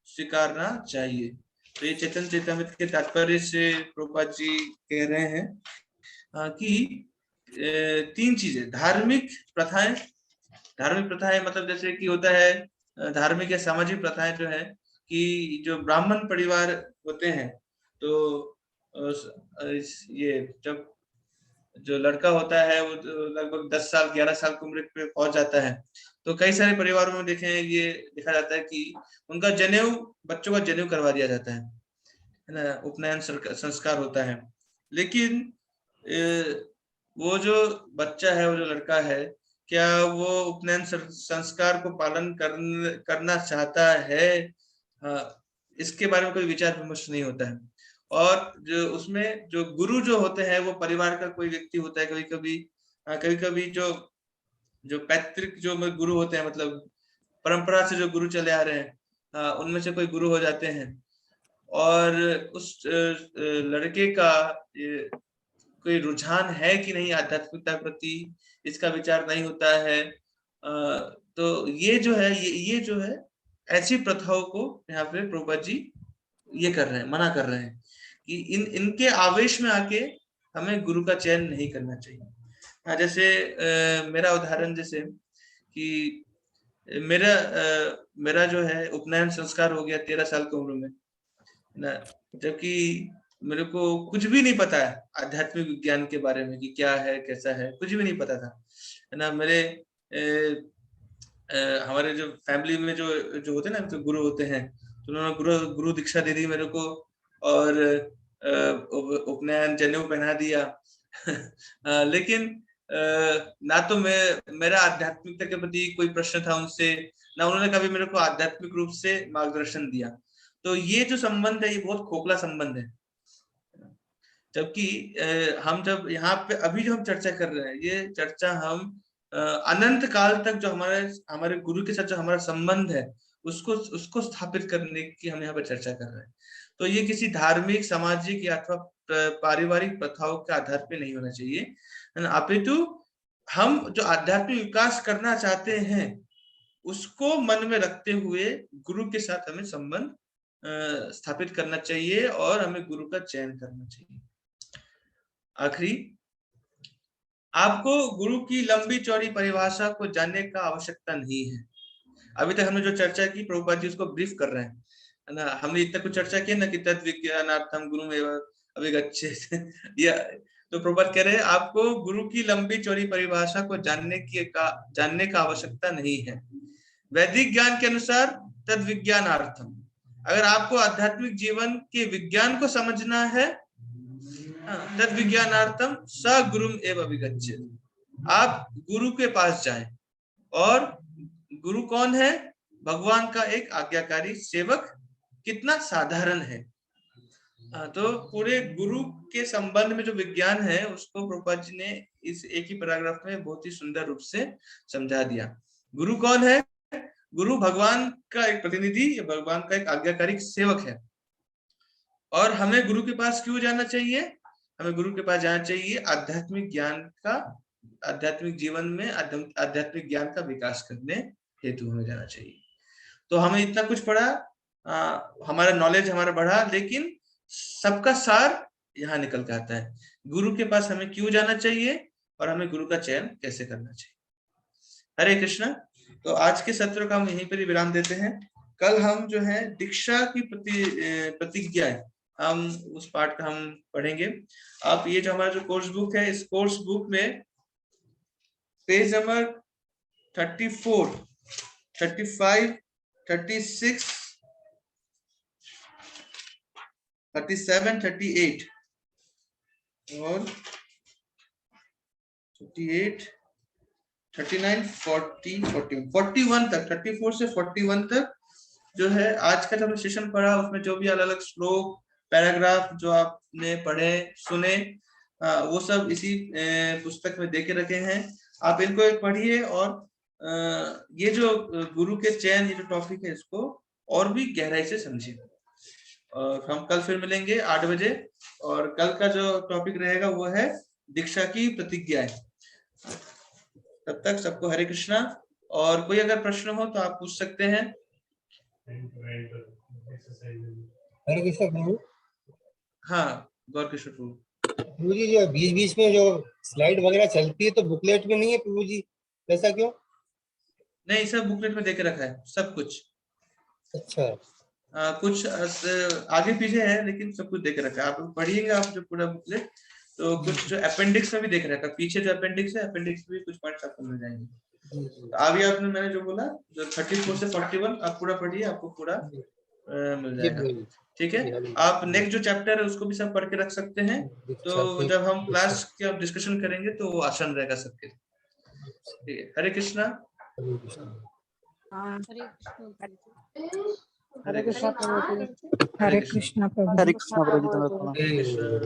स्वीकारना चाहिए। तो ये चैतन्य चैतामृत के तात्पर्य से प्रभुपाद जी कह रहे हैं कि 3 चीजें, धार्मिक प्रथाएं मतलब जैसे कि होता है धार्मिक या सामाजिक प्रथाएं जो है कि जो ब्राह्मण परिवार होते हैं, तो ये जब जो लड़का होता है वो लगभग 10 साल 11 साल की उम्र पे पहुंच जाता है, तो कई सारे परिवारों में ये देखा जाता है कि उनका जनेऊ, बच्चों का जनेऊ करवा दिया जाता है ना, उपनयन संस्कार होता है। लेकिन वो जो बच्चा है, वो जो लड़का है, क्या वो उपनयन संस्कार को पालन करना चाहता है, इसके बारे में कोई विचार विमर्श नहीं होता है। और जो उसमें जो गुरु जो होते हैं वो परिवार का कोई व्यक्ति होता है। कभी कभी जो पैतृक जो गुरु होते हैं, मतलब परंपरा से जो गुरु चले आ रहे हैं, उनमें से कोई गुरु हो जाते हैं, और उस लड़के का कोई रुझान है कि नहीं आध्यात्मिकता प्रति, इसका विचार नहीं होता है। तो ये जो है ऐसी प्रथाओं को यहाँ पे प्रभुपाद जी ये कर रहे हैं, मना कर रहे हैं कि इनके आवेश में आके हमें गुरु का चयन नहीं करना चाहिए। जैसे मेरा उदाहरण, जैसे कि मेरा जो है उपनयन संस्कार हो गया 13 साल की उम्र में ना, जबकि मेरे को कुछ भी नहीं पता है आध्यात्मिक विज्ञान के बारे में कि क्या है कैसा है, कुछ भी नहीं पता था, है ना। मेरे हमारे जो फैमिली में जो होते हैं ना, जो गुरु होते हैं, तो उन्होंने गुरु दीक्षा दे दी मेरे को, और उपनयन जनेऊ पहना दिया लेकिन ना तो मेरा आध्यात्मिकता के प्रति कोई प्रश्न था उनसे, ना उन्होंने कभी मेरे को आध्यात्मिक रूप से मार्गदर्शन दिया। तो ये जो संबंध है ये बहुत खोखला संबंध है। जबकि हम जब यहाँ पे अभी जो हम चर्चा कर रहे हैं, ये चर्चा हम अनंत काल तक जो हमारे गुरु के साथ जो हमारा संबंध है उसको स्थापित करने की हम यहाँ पे चर्चा कर रहे हैं। तो ये किसी धार्मिक, सामाजिक या अथवा पारिवारिक प्रथाओं के आधार पे नहीं होना चाहिए, है ना। अपितु हम जो आध्यात्मिक विकास करना चाहते हैं उसको मन में रखते हुए गुरु के साथ हमें संबंध स्थापित करना चाहिए और हमें गुरु का चयन करना चाहिए। आखिरी, आपको गुरु की लंबी चौड़ी परिभाषा को जानने का आवश्यकता नहीं है। अभी तक हमने जो चर्चा की प्रभुपाद जी उसको ब्रीफ कर रहे हैं, है ना। हमने इतना कुछ चर्चा की ना कि तद विज्ञानार्थम गुरु में अभिगच्छेत् या तो प्रभुपाद कह रहे हैं आपको गुरु की लंबी चौड़ी परिभाषा को जानने का आवश्यकता नहीं है। वैदिक ज्ञान के अनुसार तद विज्ञानार्थम, अगर आपको आध्यात्मिक जीवन के विज्ञान को समझना है, तद विज्ञानार्थम स गुरुम एव अभिगच्छेत्, आप गुरु के पास जाएं। और गुरु कौन है? भगवान का एक आज्ञाकारी सेवक। कितना साधारण है। तो पूरे गुरु के संबंध में जो विज्ञान है उसको प्रभुपाद जी ने इस एक ही पैराग्राफ में बहुत ही सुंदर रूप से समझा दिया। गुरु कौन है? गुरु भगवान का एक प्रतिनिधि, भगवान का एक आज्ञाकारी सेवक है। और हमें गुरु के पास क्यों जाना चाहिए? हमें गुरु के पास जाना चाहिए आध्यात्मिक ज्ञान का, आध्यात्मिक जीवन में आध्यात्मिक ज्ञान का विकास करने हेतु हमें जाना चाहिए। तो हमें इतना कुछ पढ़ा, हमारा नॉलेज हमारा बढ़ा, लेकिन सबका सार यहाँ निकल के आता है। गुरु के पास हमें क्यों जाना चाहिए और हमें गुरु का चयन कैसे करना चाहिए। हरे कृष्णा। तो आज के सत्र का हम यहीं पर ही विराम देते हैं। कल हम जो है दीक्षा की प्रतिज्ञा है, हम उस पार्ट का हम पढ़ेंगे। आप ये जो हमारा जो कोर्स बुक है, इस कोर्स बुक में पेज नंबर 34, 35, 36, 37, 38 और 38, 39, 40, 41 तक, 34 से 41 तक जो है आज का जो सेशन पढ़ा उसमें जो भी अलग अलग श्लोक, पैराग्राफ जो आपने पढ़े सुने, वो सब इसी पुस्तक में देके रखे हैं। आप इनको एक पढ़िए और ये जो गुरु के चयन, ये जो टॉपिक है, इसको और भी गहराई से समझिए। और हम कल फिर मिलेंगे 8 बजे, और कल का जो टॉपिक रहेगा वो है दीक्षा की प्रतिज्ञाएं। तब तक सबको हरे कृष्णा। और कोई अगर प्रश्न हो तो आप पूछ सकते हैं। हरे कृष्ण प्रभु। हाँ गौर कृष्ण प्रभु। प्रभु जी जो बीच बीच में जो स्लाइड वगैरह चलती है तो बुकलेट में नहीं है प्रभु जी, ऐसा क्यों? नहीं, सब बुकलेट में देके रखा है सब कुछ। अच्छा। कुछ आगे पीछे है लेकिन सब कुछ देके रखा है। आप पढ़िएगा आप जो पूरा बुकलेट, तो कुछ जो अपेंडिक्स में भी देख रखा है, पीछे जो अपेंडिक्स है, अपेंडिक्स में भी कुछ पॉइंट्स आपको मिल जाएंगे। तो अभी आपने मैंने जो बोला जो 34 से 41 आप पूरा पढ़िए, आपको पूरा मिल जाएगा। ठीक है। आप नेक्स्ट जो चैप्टर है उसको भी सब पढ़ के रख सकते हैं, तो जब हम क्लास के डिस्कशन करेंगे तो वो आसान रहेगा सबके। ठीक है। हरे कृष्णा। हरे कृष्णा प्रभु। हरे कृष्णा प्रभु। हरे कृष्णा प्रभु।